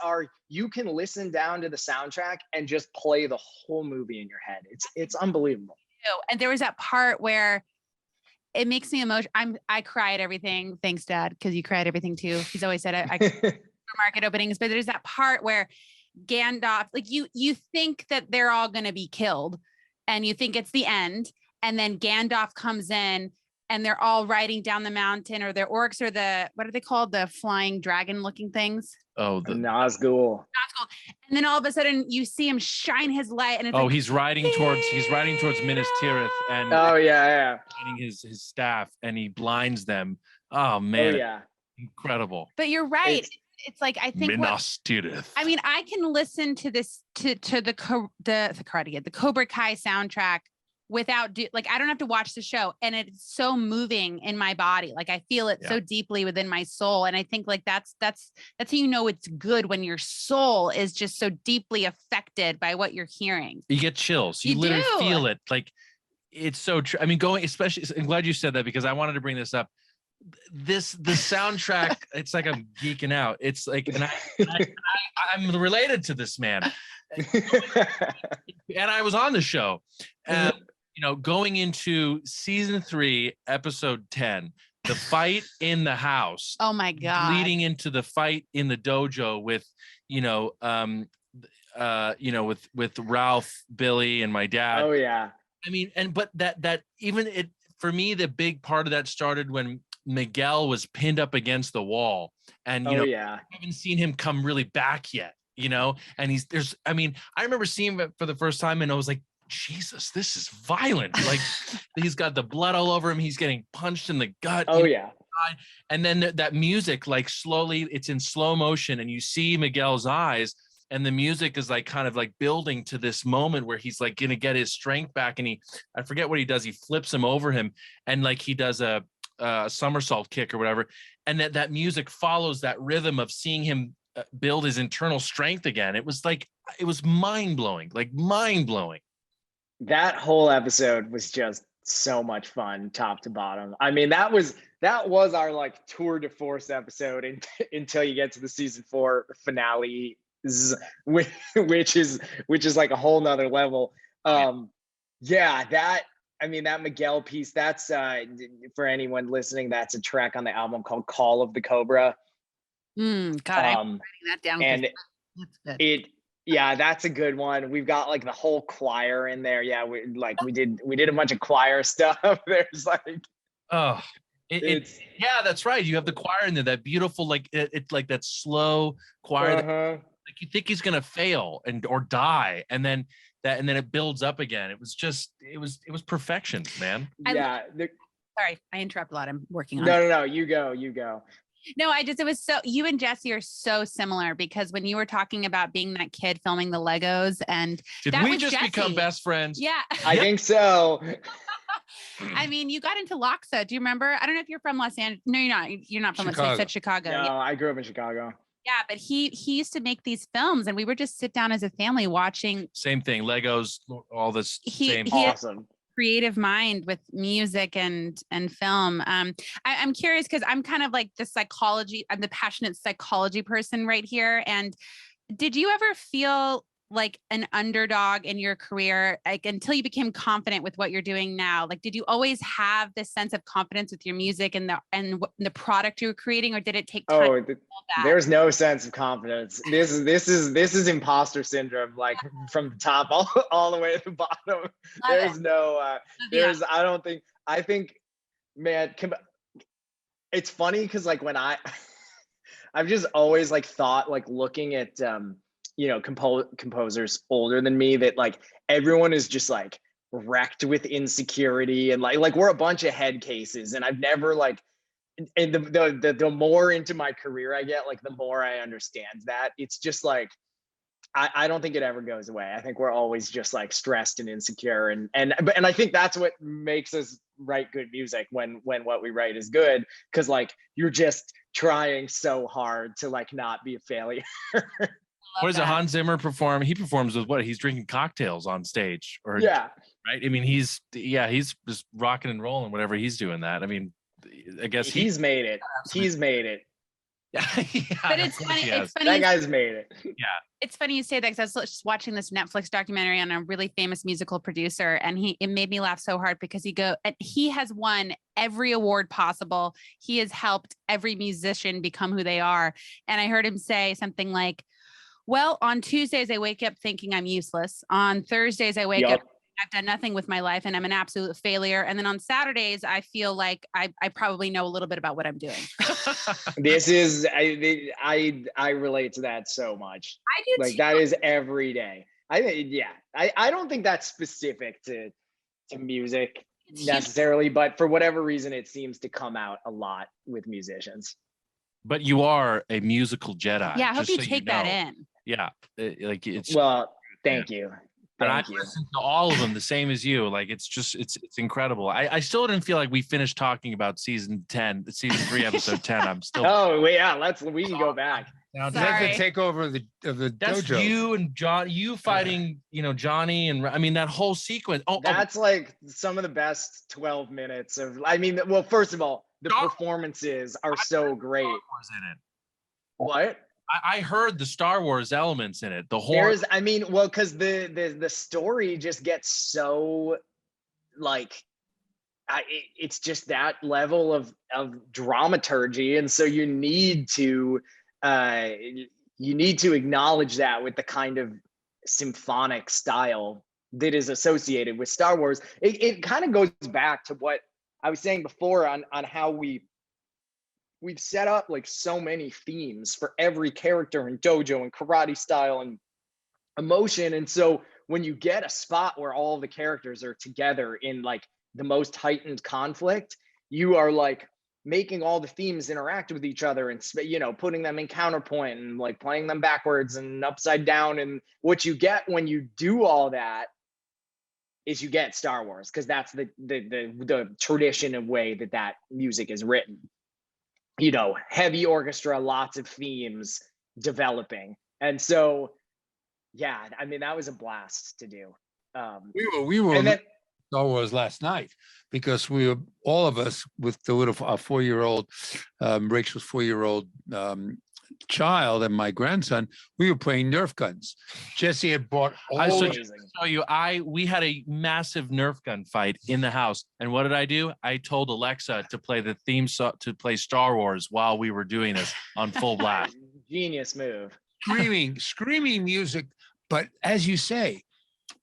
you can listen down to the soundtrack and just play the whole movie in your head. It's unbelievable. And there was that part where it makes me emotional. I cry at everything. Thanks, Dad, because you cry at everything too. He's always said it. I market openings, but there's that part where Gandalf, like you think that they're all going to be killed. And you think it's the end, and then Gandalf comes in, and they're all riding down the mountain, or they're orcs, or what are they called? The flying dragon-looking things. Oh, the Nazgul. And then all of a sudden, you see him shine his light, and it's he's riding towards Minas Tirith, and shining his staff, and he blinds them. Oh man, incredible. But you're right. It's like, I think Minas Tirith. I mean, I can listen to this to the Cobra Kai soundtrack without I don't have to watch the show, and it's so moving in my body. Like I feel it so deeply within my soul, and I think like that's how it's good, when your soul is just so deeply affected by what you're hearing. You get chills. You literally feel it. Like it's so true. I mean, I'm glad you said that, because I wanted to bring this up. The soundtrack, it's like I'm geeking out. It's like, and I'm related to this man, and I was on the show, and going into season 3, episode 10, the fight in the house. Oh my God! Leading into the fight in the dojo with, with Ralph, Billy, and my dad. Oh yeah. I mean, but that even it for me, the big part of that started when Miguel was pinned up against the wall, and I haven't seen him come really back yet, and I remember seeing it for the first time, and I was like, Jesus, this is violent. Like he's got the blood all over him. He's getting punched in the gut. Oh yeah. And then that music, like slowly, it's in slow motion, and you see Miguel's eyes, and the music is like kind of like building to this moment where he's like going to get his strength back. And I forget what he does. He flips him over him, and like he does a somersault kick or whatever. And that music follows that rhythm of seeing him build his internal strength again. It was mind blowing, That whole episode was just so much fun, top to bottom. I mean, that was our like tour de force episode until you get to the season 4 finale, which is like a whole nother level. That Miguel piece, that's for anyone listening, that's a track on the album called Call of the Cobra. God, I'm writing that down. And that's good. That's a good one. We've got like the whole choir in there. Yeah, we did a bunch of choir stuff. There's like that's right. You have the choir in there, that beautiful, like it's like that slow choir. Like you think he's gonna fail or die, and then it builds up again. It was perfection, man. Sorry, I interrupt a lot. I'm working on No, you go. No, it was so, you and Jesse are so similar because when you were talking about being that kid filming the Legos and Did that we was just Jesse. become best friends? Yeah. I think so. I mean, you got into Loxa. Do you remember? I don't know if you're from Los Angeles. No, you're not. You're not from Los Angeles. You said Chicago. No, Yeah. I grew up in Chicago. Yeah, but he used to make these films and we would just sit down as a family watching. Same thing. Legos, all this same. He Awesome. Creative mind with music and film. I'm curious because I'm kind of like I'm the passionate psychology person right here. And did you ever feel like an underdog in your career, like until you became confident with what you're doing now? Like, did you always have this sense of confidence with your music and the product you were creating, or did it take time? Oh, there's no sense of confidence. This is imposter syndrome, like from the top all the way to the bottom. I think, man, it's funny because like when I've just always like thought, like looking at composers older than me, that like everyone is just like wrecked with insecurity and like we're a bunch of head cases, and I've never like, and the more into my career I get, like the more I understand that it's just like I don't think it ever goes away. I think we're always just like stressed and insecure, and I think that's what makes us write good music when what we write is good, because like you're just trying so hard to like not be a failure. What is it? Hans Zimmer perform? He performs with what? He's drinking cocktails on stage, or yeah, right? I mean, he's just rocking and rolling whatever he's doing. That I mean, I guess he's made it. He's made it. Yeah, but it's funny. It's funny. That guy's made it. Yeah. It's funny you say that because I was just watching this Netflix documentary on a really famous musical producer, and it made me laugh so hard because he has won every award possible. He has helped every musician become who they are. And I heard him say something like, well, on Tuesdays, I wake up thinking I'm useless. On Thursdays, I wake up, I've done nothing with my life and I'm an absolute failure. And then on Saturdays, I feel like I probably know a little bit about what I'm doing. This is, I relate to that so much. I do like too. That is every day. I don't think that's specific to music necessarily, but for whatever reason, it seems to come out a lot with musicians. But you are a musical Jedi. Yeah, I hope you take that in. Yeah, like it's. Well, thank you. And I listen to all of them the same as you. Like it's incredible. I still didn't feel like we finished talking about season 3, episode 10. I'm still. Oh yeah, we can go back. That's the takeover of the That's dojo. you and John. You fighting, Johnny, and I mean that whole sequence. That's like some of the best 12 minutes of. I mean, well, first of all, the performances are so great. What? I heard the Star Wars elements in it. The whole. Because the story just gets so, like, it's just that level of dramaturgy, and so you need to acknowledge that with the kind of symphonic style that is associated with Star Wars. It kind of goes back to what I was saying before on how we've set up like so many themes for every character in dojo and karate style and emotion. And so when you get a spot where all the characters are together in like the most heightened conflict, you are like making all the themes interact with each other and, putting them in counterpoint and like playing them backwards and upside down. And what you get when you do all that is you get Star Wars, because that's the tradition of way that music is written. Heavy orchestra, lots of themes developing. And so, yeah, I mean, that was a blast to do. We were and then, Star Wars last night because we were, all of us with the little 4-year-old, Rachel's 4-year-old child and my grandson, we were playing Nerf guns. Jesse had bought we had a massive Nerf gun fight in the house, and what did I do? I told Alexa to play the theme song to play Star Wars while we were doing this on full blast. Genius move. Screaming music, but as you say,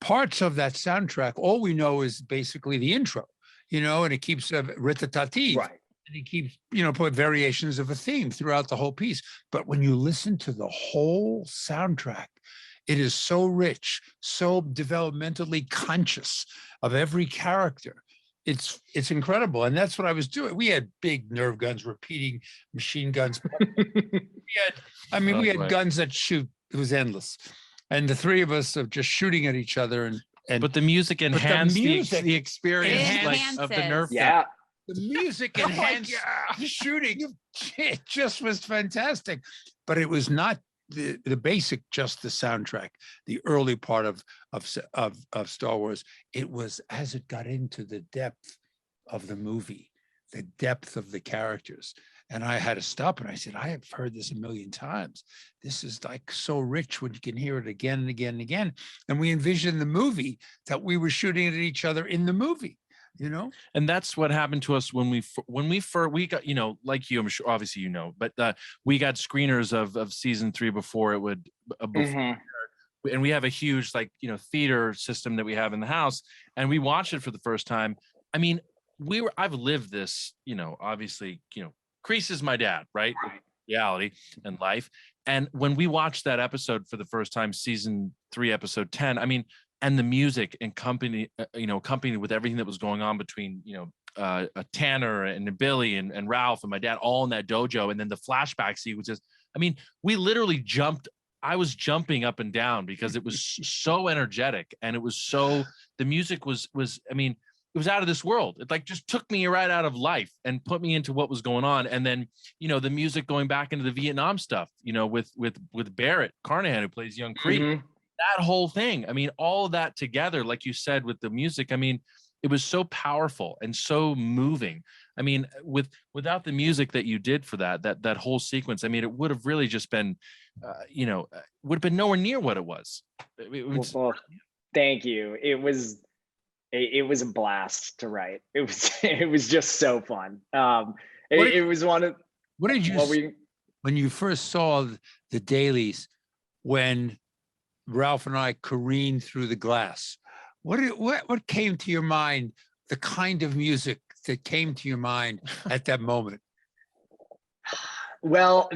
parts of that soundtrack, all we know is basically the intro, and it keeps ritatativ. Right. And he keeps, put variations of a theme throughout the whole piece. But when you listen to the whole soundtrack, it is so rich, so developmentally conscious of every character it's incredible. And that's what I was doing. We had big nerve guns, repeating machine guns. We had guns that shoot. It was endless. And the three of us of just shooting at each other but the music enhanced the experience of the Nerf gun. Yeah. The music enhanced the shooting. It just was fantastic. But it was not the basic, just the soundtrack, the early part of Star Wars. It was as it got into the depth of the movie, the depth of the characters. And I had to stop and I said, I have heard this a million times. This is like so rich when you can hear it again and again and again. And we envisioned the movie that we were shooting at each other in the movie, you know? And that's what happened to us when we got, you know, like you, I'm sure, obviously, you know, but we got screeners of season 3 before it would, and we have a huge, like, you know, theater system that we have in the house, and we watched it for the first time. I mean, I've lived this, you know, obviously, you know, Kreese is my dad, right? Reality and life. And when we watched that episode for the first time, season 3, episode 10, I mean, and the music accompanied with everything that was going on between, you know, Tanner and Billy and Ralph and my dad, all in that dojo. And then the flashback scene was just, I mean, we literally jumped. I was jumping up and down because it was so energetic, and it was so, the music was, I mean, it was out of this world. It like just took me right out of life and put me into what was going on. And then, you know, the music going back into the Vietnam stuff, you know, with Barrett Carnahan, who plays young Creed, that whole thing. I mean, all of that together, like you said, with the music, I mean, it was so powerful and so moving. I mean, without the music that you did for that whole sequence, I mean, it would have really just been, you know, would have been nowhere near what it was. Well, thank you. It was a blast to write. It was just so fun. It was one of. What did you when you first saw the dailies, when Ralph and I careened through the glass? What came to your mind? The kind of music that came to your mind at that moment? Well,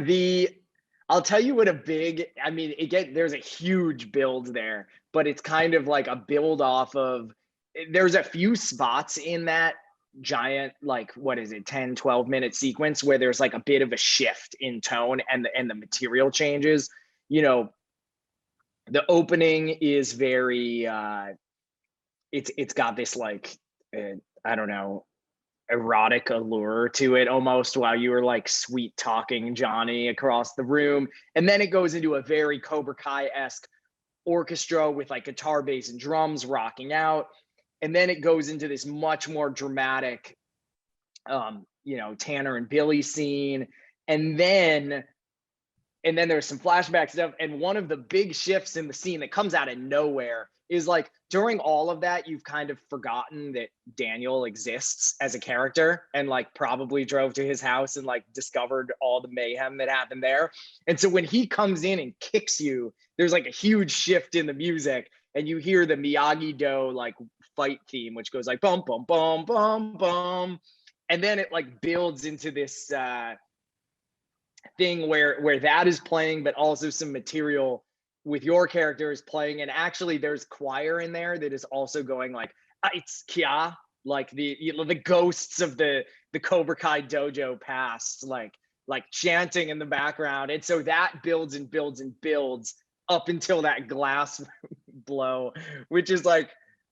I'll tell you what there's a huge build there, but it's kind of like a build off of. There's a few spots in that giant, like, what is it, 10, 12-minute sequence where there's like a bit of a shift in tone and the material changes. You know, the opening is very, it's got this like, I don't know, erotic allure to it almost, while you were like sweet talking Johnny across the room. And then it goes into a very Cobra Kai-esque orchestra with like guitar, bass, and drums rocking out. And then it goes into this much more dramatic, you know, Tanner and Billy scene. And then there's some flashback stuff. And one of the big shifts in the scene that comes out of nowhere is like, during all of that, you've kind of forgotten that Daniel exists as a character, and like probably drove to his house and like discovered all the mayhem that happened there. And so when he comes in and kicks you, there's like a huge shift in the music, and you hear the Miyagi-Do like fight theme, which goes like bum bum bum bum bum, and then it like builds into this thing where that is playing, but also some material with your characters playing, and actually there's choir in there that is also going like it's Kia, like the ghosts of the Cobra Kai dojo past, like chanting in the background. And so that builds and builds and builds up until that glass blow, which is like,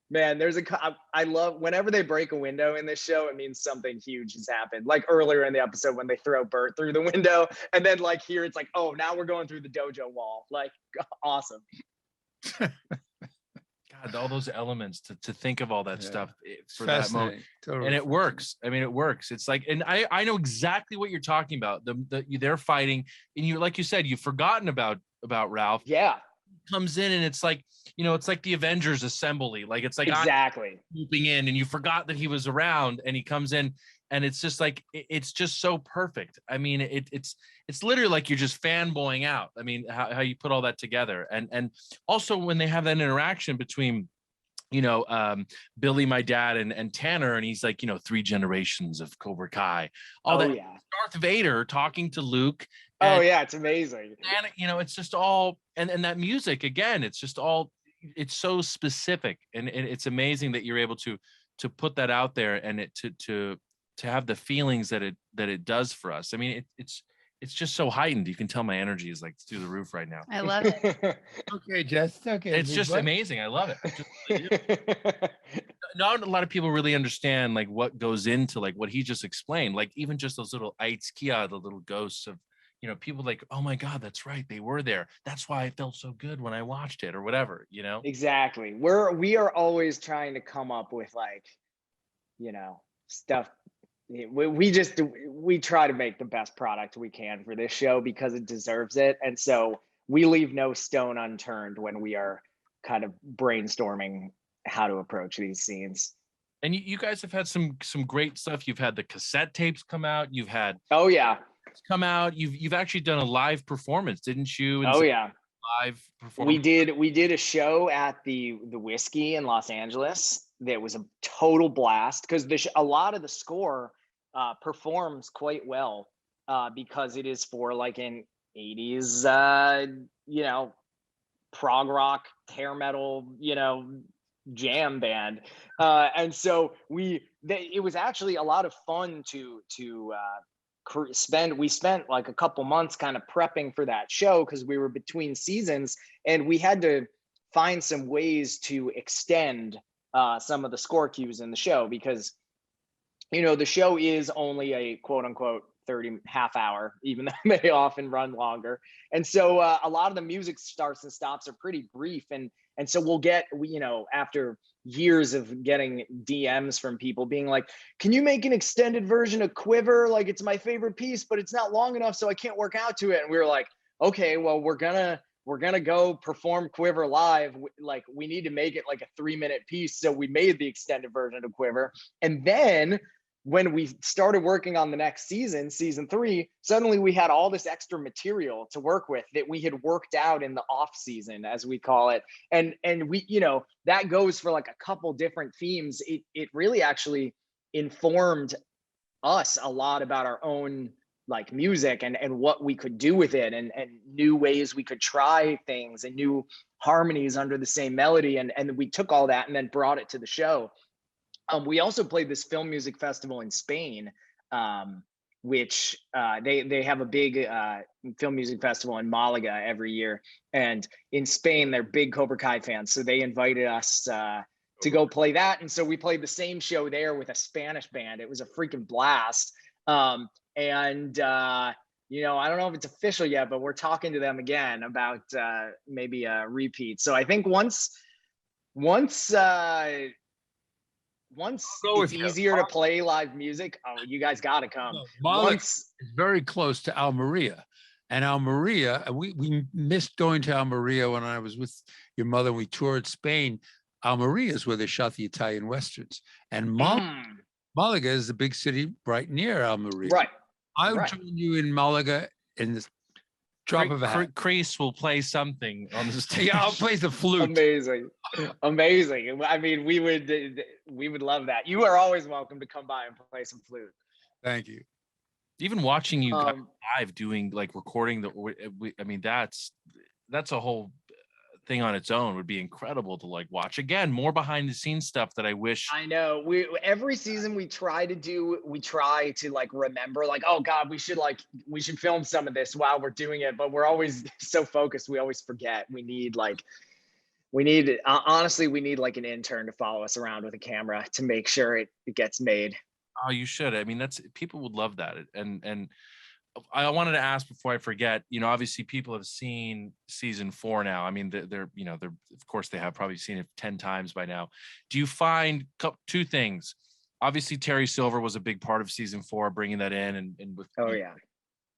man, I love whenever they break a window in this show, it means something huge has happened. Like earlier in the episode when they throw Bert through the window, and then like here it's like, oh, now we're going through the dojo wall. Like, awesome. God, all those elements to think of all that stuff for that moment. Totally. And it works. I mean, it works. It's like, and I know exactly what you're talking about. They're fighting, and you, like you said, you've forgotten about Ralph. Yeah. Comes in and it's like, you know, it's like the Avengers assembly. Like it's like exactly swooping in, and you forgot that he was around, and he comes in, and it's just like it's just so perfect. I mean, it's literally like you're just fanboying out. I mean, how you put all that together, and also when they have that interaction between, you know, Billy, my dad, and Tanner, and he's like, you know, 3 generations of Cobra Kai. Darth Vader talking to Luke. Oh yeah, it's amazing. And you know, it's just all, and that music again, it's just all, it's so specific, and it's amazing that you're able to to put that out there and it to have the feelings that it does for us. I mean, it's just so heightened. You can tell my energy is like through the roof right now. I love it. Okay, Jess. Okay. It's just amazing. I love it. Not a lot of people really understand like what goes into like what he just explained. Like even just those little Aitzkia, the little ghosts of, you know, people like, oh my God, that's right, they were there. That's why I felt so good when I watched it or whatever, you know? Exactly. We are always trying to come up with like, you know, stuff. We try to make the best product we can for this show because it deserves it. And so we leave no stone unturned when we are kind of brainstorming how to approach these scenes. And you guys have had some great stuff. You've had the cassette tapes come out. You've had come out. You've actually done a live performance, didn't you? Live performance. We did a show at the Whiskey in Los Angeles. That was a total blast because a lot of the score performs quite well because it is for like an 80s, you know, prog rock, hair metal, you know, jam band. And so it was actually a lot of fun to we spent like a couple months kind of prepping for that show because we were between seasons and we had to find some ways to extend some of the score cues in the show because, you know, the show is only a quote unquote 30 half hour, even though they often run longer. And so a lot of the music starts and stops are pretty brief. And so we'll get, you know, after years of getting DMs from people being like, can you make an extended version of Quiver? Like it's my favorite piece, but it's not long enough, so I can't work out to it. And we were like, okay, well, we're gonna go perform Quiver live. Like we need to make it like a 3-minute piece. So we made the extended version of Quiver. And then when we started working on the next season, season 3, suddenly we had all this extra material to work with that we had worked out in the off season, as we call it. And we, you know, that goes for like a couple different themes. It really actually informed us a lot about our own like music and what we could do with it and new ways we could try things and new harmonies under the same melody. And we took all that and then brought it to the show. We also played this film music festival in Spain, which they have a big film music festival in Malaga every year. And in Spain, they're big Cobra Kai fans. So they invited us to go play that. And so we played the same show there with a Spanish band. It was a freaking blast. You know, I don't know if it's official yet, but we're talking to them again about maybe a repeat. So I think once it's easier to play live music, you guys got to come. Malaga is very close to Almeria. And Almeria, we missed going to Almeria when I was with your mother. We toured Spain. Almeria is where they shot the Italian Westerns. And Malaga is the big city right near Almeria. Right. I'll join you in Malaga in this drop of a hat. Kreese will play something on the stage. Yeah, I'll play the flute. Amazing. I mean, we would love that. You are always welcome to come by and play some flute. Thank you. Even watching you live doing like recording I mean, that's a whole thing on its own. Would be incredible to like watch again. More behind the scenes stuff that I wish. I know. Every season we try to like remember like, oh God, we should film some of this while we're doing it, but we're always so focused we always forget. We need honestly like an intern to follow us around with a camera to make sure it gets made. Oh, you should. I mean, people would love that. And I wanted to ask before I forget, you know, obviously people have seen season 4 now. I mean, they're of course they have probably seen it 10 times by now. Do you find two things? Obviously Terry Silver was a big part of season 4, bringing that in and with,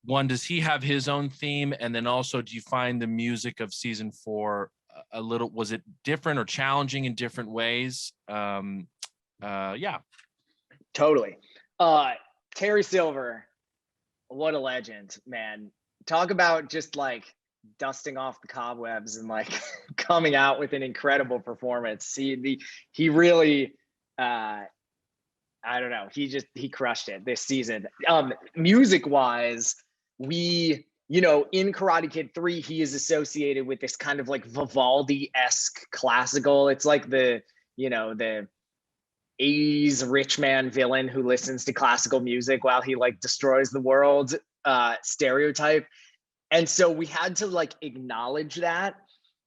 one, does he have his own theme? And then also, do you find the music of season 4 was it different or challenging in different ways? Yeah. Totally. Terry Silver, what a legend, man. Talk about just like dusting off the cobwebs and like coming out with an incredible performance. He really, I don't know. He crushed it this season. Music wise, in Karate Kid 3, he is associated with this kind of like Vivaldi-esque classical. It's like the 80s rich man villain who listens to classical music while he like destroys the world stereotype. And so we had to like acknowledge that.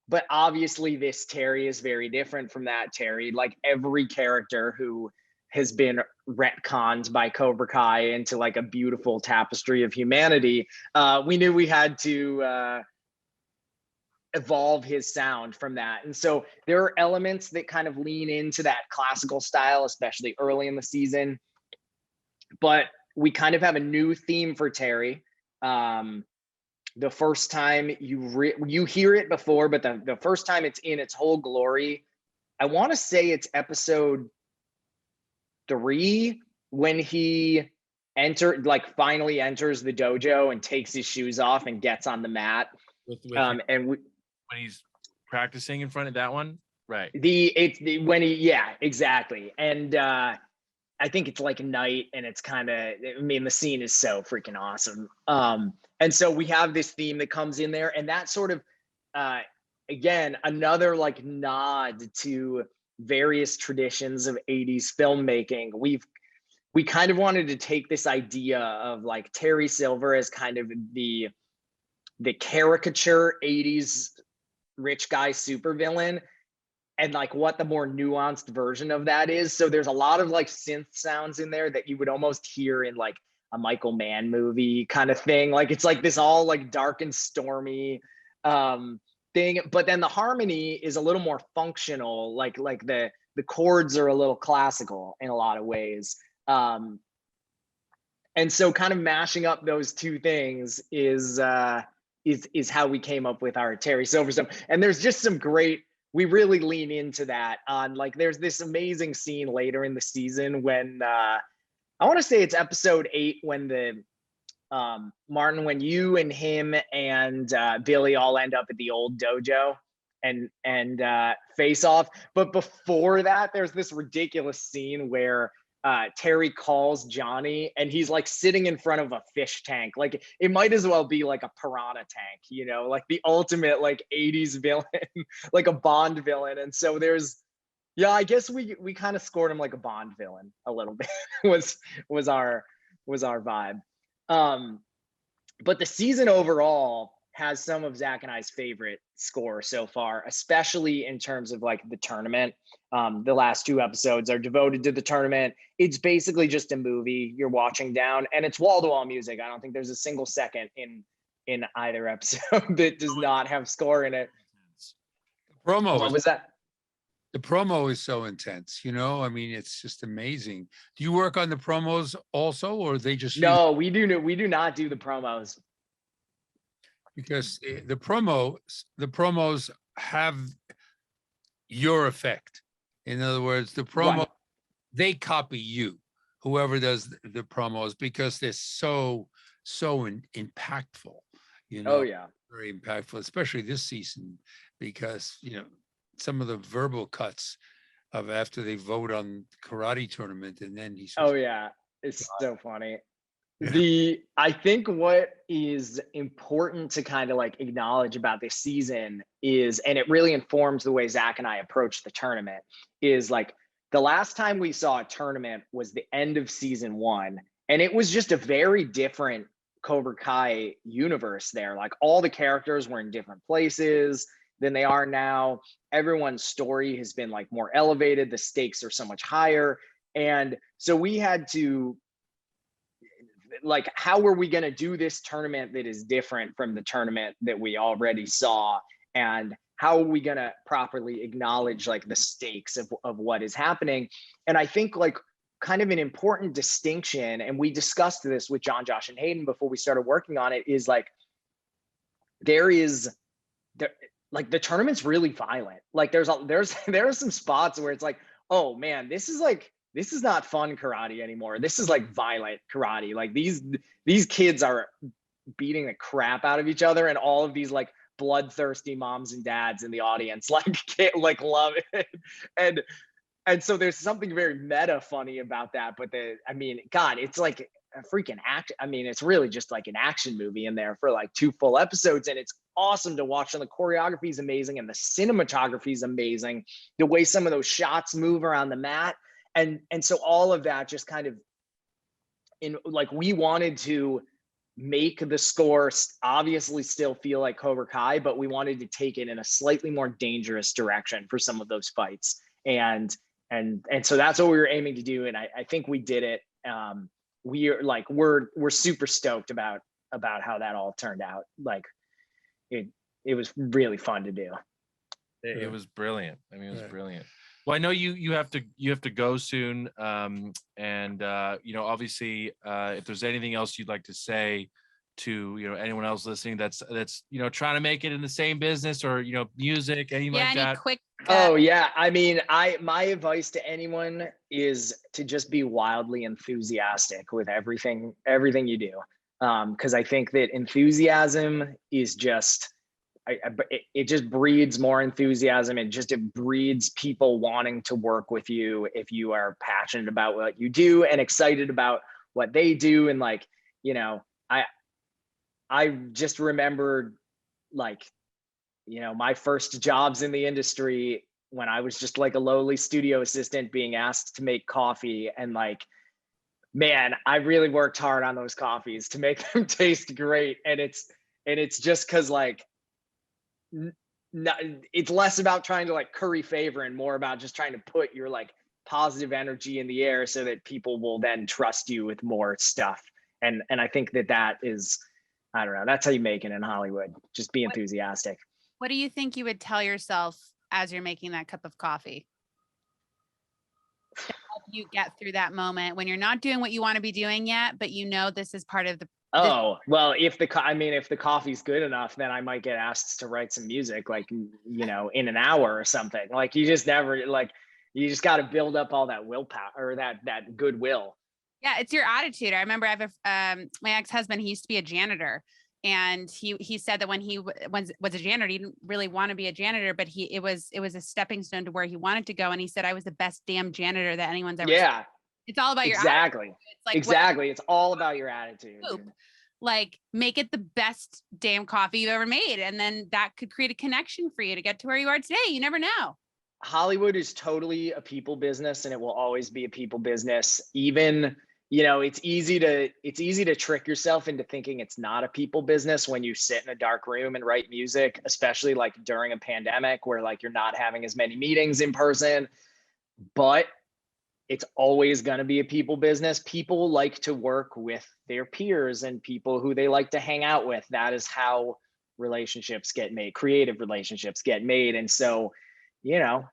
But obviously this Terry is very different from that Terry. Like every character who has been retconned by Cobra Kai into like a beautiful tapestry of humanity, we knew we had to evolve his sound from that. And so there are elements that kind of lean into that classical style, especially early in the season. But we kind of have a new theme for Terry. The first time you hear it before, but the first time it's in its whole glory, I want to say it's episode 3 when he finally enters the dojo and takes his shoes off and gets on the mat. When he's practicing in front of that one, right? Exactly. And I think it's like night, and it's kind of, I mean, the scene is so freaking awesome. And so we have this theme that comes in there, and that sort of, again, another like nod to various traditions of 80s filmmaking. We kind of wanted to take this idea of like Terry Silver as kind of the caricature 80s rich guy supervillain, and like what the more nuanced version of that is. So there's a lot of like synth sounds in there that you would almost hear in like a Michael Mann movie kind of thing. Like it's like this all like dark and stormy thing, but then the harmony is a little more functional. Like the chords are a little classical in a lot of ways. And so kind of mashing up those two things is how we came up with our Terry Silver stuff. And there's just some great, we really lean into that on like, there's this amazing scene later in the season when I want to say it's episode 8 when the Martin, when you and him and Billy all end up at the old dojo and face off. But before that, there's this ridiculous scene where Terry calls Johnny and he's like sitting in front of a fish tank. Like it might as well be like a piranha tank, you know, like the ultimate like 80s villain, like a Bond villain. And so I guess we kind of scored him like a Bond villain a little bit was our vibe. But the season overall has some of Zach and I's favorite score so far, especially in terms of like the tournament. The last 2 episodes are devoted to the tournament. It's basically just a movie you're watching down, and it's wall-to-wall music. I don't think there's a single second in either episode that does not have score in it. What was that? The promo is so intense, you know. I mean, it's just amazing. Do you work on the promos also, or they just No, we do not do the promos. Because the promos have your effect. In other words, the promo, Right. They copy you, whoever does the promos, because they're so impactful, you know. Oh yeah. Very impactful, especially this season, because you know some of the verbal cuts of after they vote on karate tournament, and then he says, oh yeah, it's so funny. I think what is important to kind of like acknowledge about this season is, and it really informs the way Zach and I approach the tournament, is like the last time we saw a tournament was the end of season 1, and it was just a very different Cobra Kai universe there. Like all the characters were in different places than they are now. Everyone's story has been like more elevated. The stakes are so much higher. And so we had to, like, how were we going to do this tournament that is different from the tournament that we already saw? And how are we going to properly acknowledge like the stakes of what is happening? And I think like kind of an important distinction, and we discussed this with John, Josh, and Hayden before we started working on it, is like like the tournament's really violent. Like there are some spots where it's like, oh man, this is not fun karate anymore. This is like violent karate. Like these kids are beating the crap out of each other, and all of these like bloodthirsty moms and dads in the audience like can't like love it. And so there's something very meta funny about that. But God, it's like a freaking act. I mean, it's really just like an action movie in there for like 2 full episodes, and it's awesome to watch. And the choreography is amazing, and the cinematography is amazing. The way some of those shots move around the mat, and so all of that just kind of in like, we wanted to make the score obviously still feel like Cobra Kai, but we wanted to take it in a slightly more dangerous direction for some of those fights. And so that's what we were aiming to do. And I think we did it. We're super stoked about how that all turned out. Like it was really fun to do. It was brilliant. I mean, it was brilliant. Well, I know you have to go soon. And obviously, if there's anything else you'd like to say to anyone else listening that's trying to make it in the same business or music, anything like that. Quick. Oh yeah, I mean, my advice to anyone is to just be wildly enthusiastic with everything you do, because I think that enthusiasm is just it just breeds more enthusiasm, and it breeds people wanting to work with you if you are passionate about what you do and excited about what they do. And like, I just remembered like, my first jobs in the industry when I was just like a lowly studio assistant being asked to make coffee, and like, man, I really worked hard on those coffees to make them taste great. And it's just because like, it's less about trying to like curry favor and more about just trying to put your like positive energy in the air so that people will then trust you with more stuff. And I think that is, I don't know, that's how you make it in Hollywood. Just be enthusiastic. What do you think you would tell yourself as you're making that cup of coffee to help you get through that moment when you're not doing what you want to be doing yet, but this is part of the. Oh, well, if the coffee's good enough, then I might get asked to write some music, like, in an hour or something. Like, you just never, like, you just got to build up all that willpower or that goodwill. Yeah, it's your attitude. I remember I have my ex-husband, he used to be a janitor, and he said that when he was a janitor, he didn't really want to be a janitor, but it was a stepping stone to where he wanted to go. And he said, I was the best damn janitor that anyone's ever seen. It's all about your attitude. It's like, exactly. It's all about your attitude. Like, make it the best damn coffee you've ever made. And then that could create a connection for you to get to where you are today. You never know. Hollywood is totally a people business, and it will always be a people business. Even, it's easy to trick yourself into thinking it's not a people business when you sit in a dark room and write music, especially like during a pandemic where like you're not having as many meetings in person. But it's always going to be a people business. People like to work with their peers and people who they like to hang out with. That is how relationships get made, creative relationships get made. And so,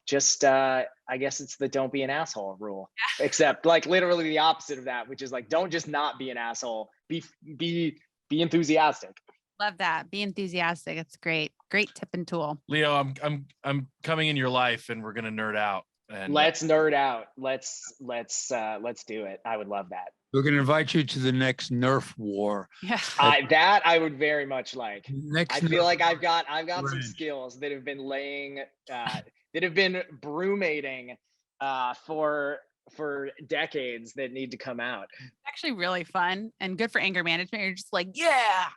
just I guess it's the don't be an asshole rule, except like literally the opposite of that, which is like, don't just not be an asshole, be enthusiastic. Love that. Be enthusiastic. It's great. Great tip and tool. Leo, I'm coming in your life and we're going to nerd out. And let's nerd out. Let's do it. I would love that. We're going to invite you to the next Nerf war. Yeah. That I would very much like. I feel like I've got some skills that have been that have been brumating for decades that need to come out. It's actually really fun and good for anger management. You're just like, yeah.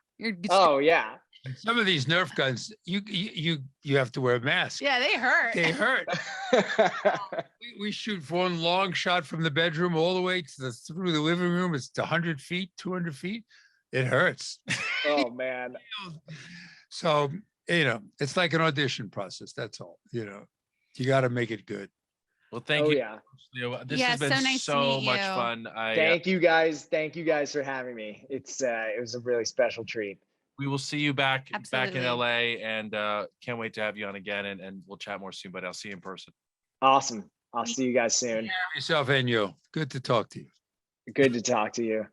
Oh yeah. And some of these Nerf guns, you have to wear a mask. Yeah, they hurt. They hurt. we shoot one long shot from the bedroom all the way through the living room. It's 100 feet, 200 feet. It hurts. Oh man. So, it's like an audition process. That's all. You got to make it good. Well, thank you. Yeah. Leo. This has been so much fun. Thank you guys. Thank you guys for having me. It was a really special treat. We will see you back Absolutely. in LA, and can't wait to have you on again, and we'll chat more soon, but I'll see you in person. Awesome. I'll see you guys soon. Yourself, Enyo. Good to talk to you. Good to talk to you.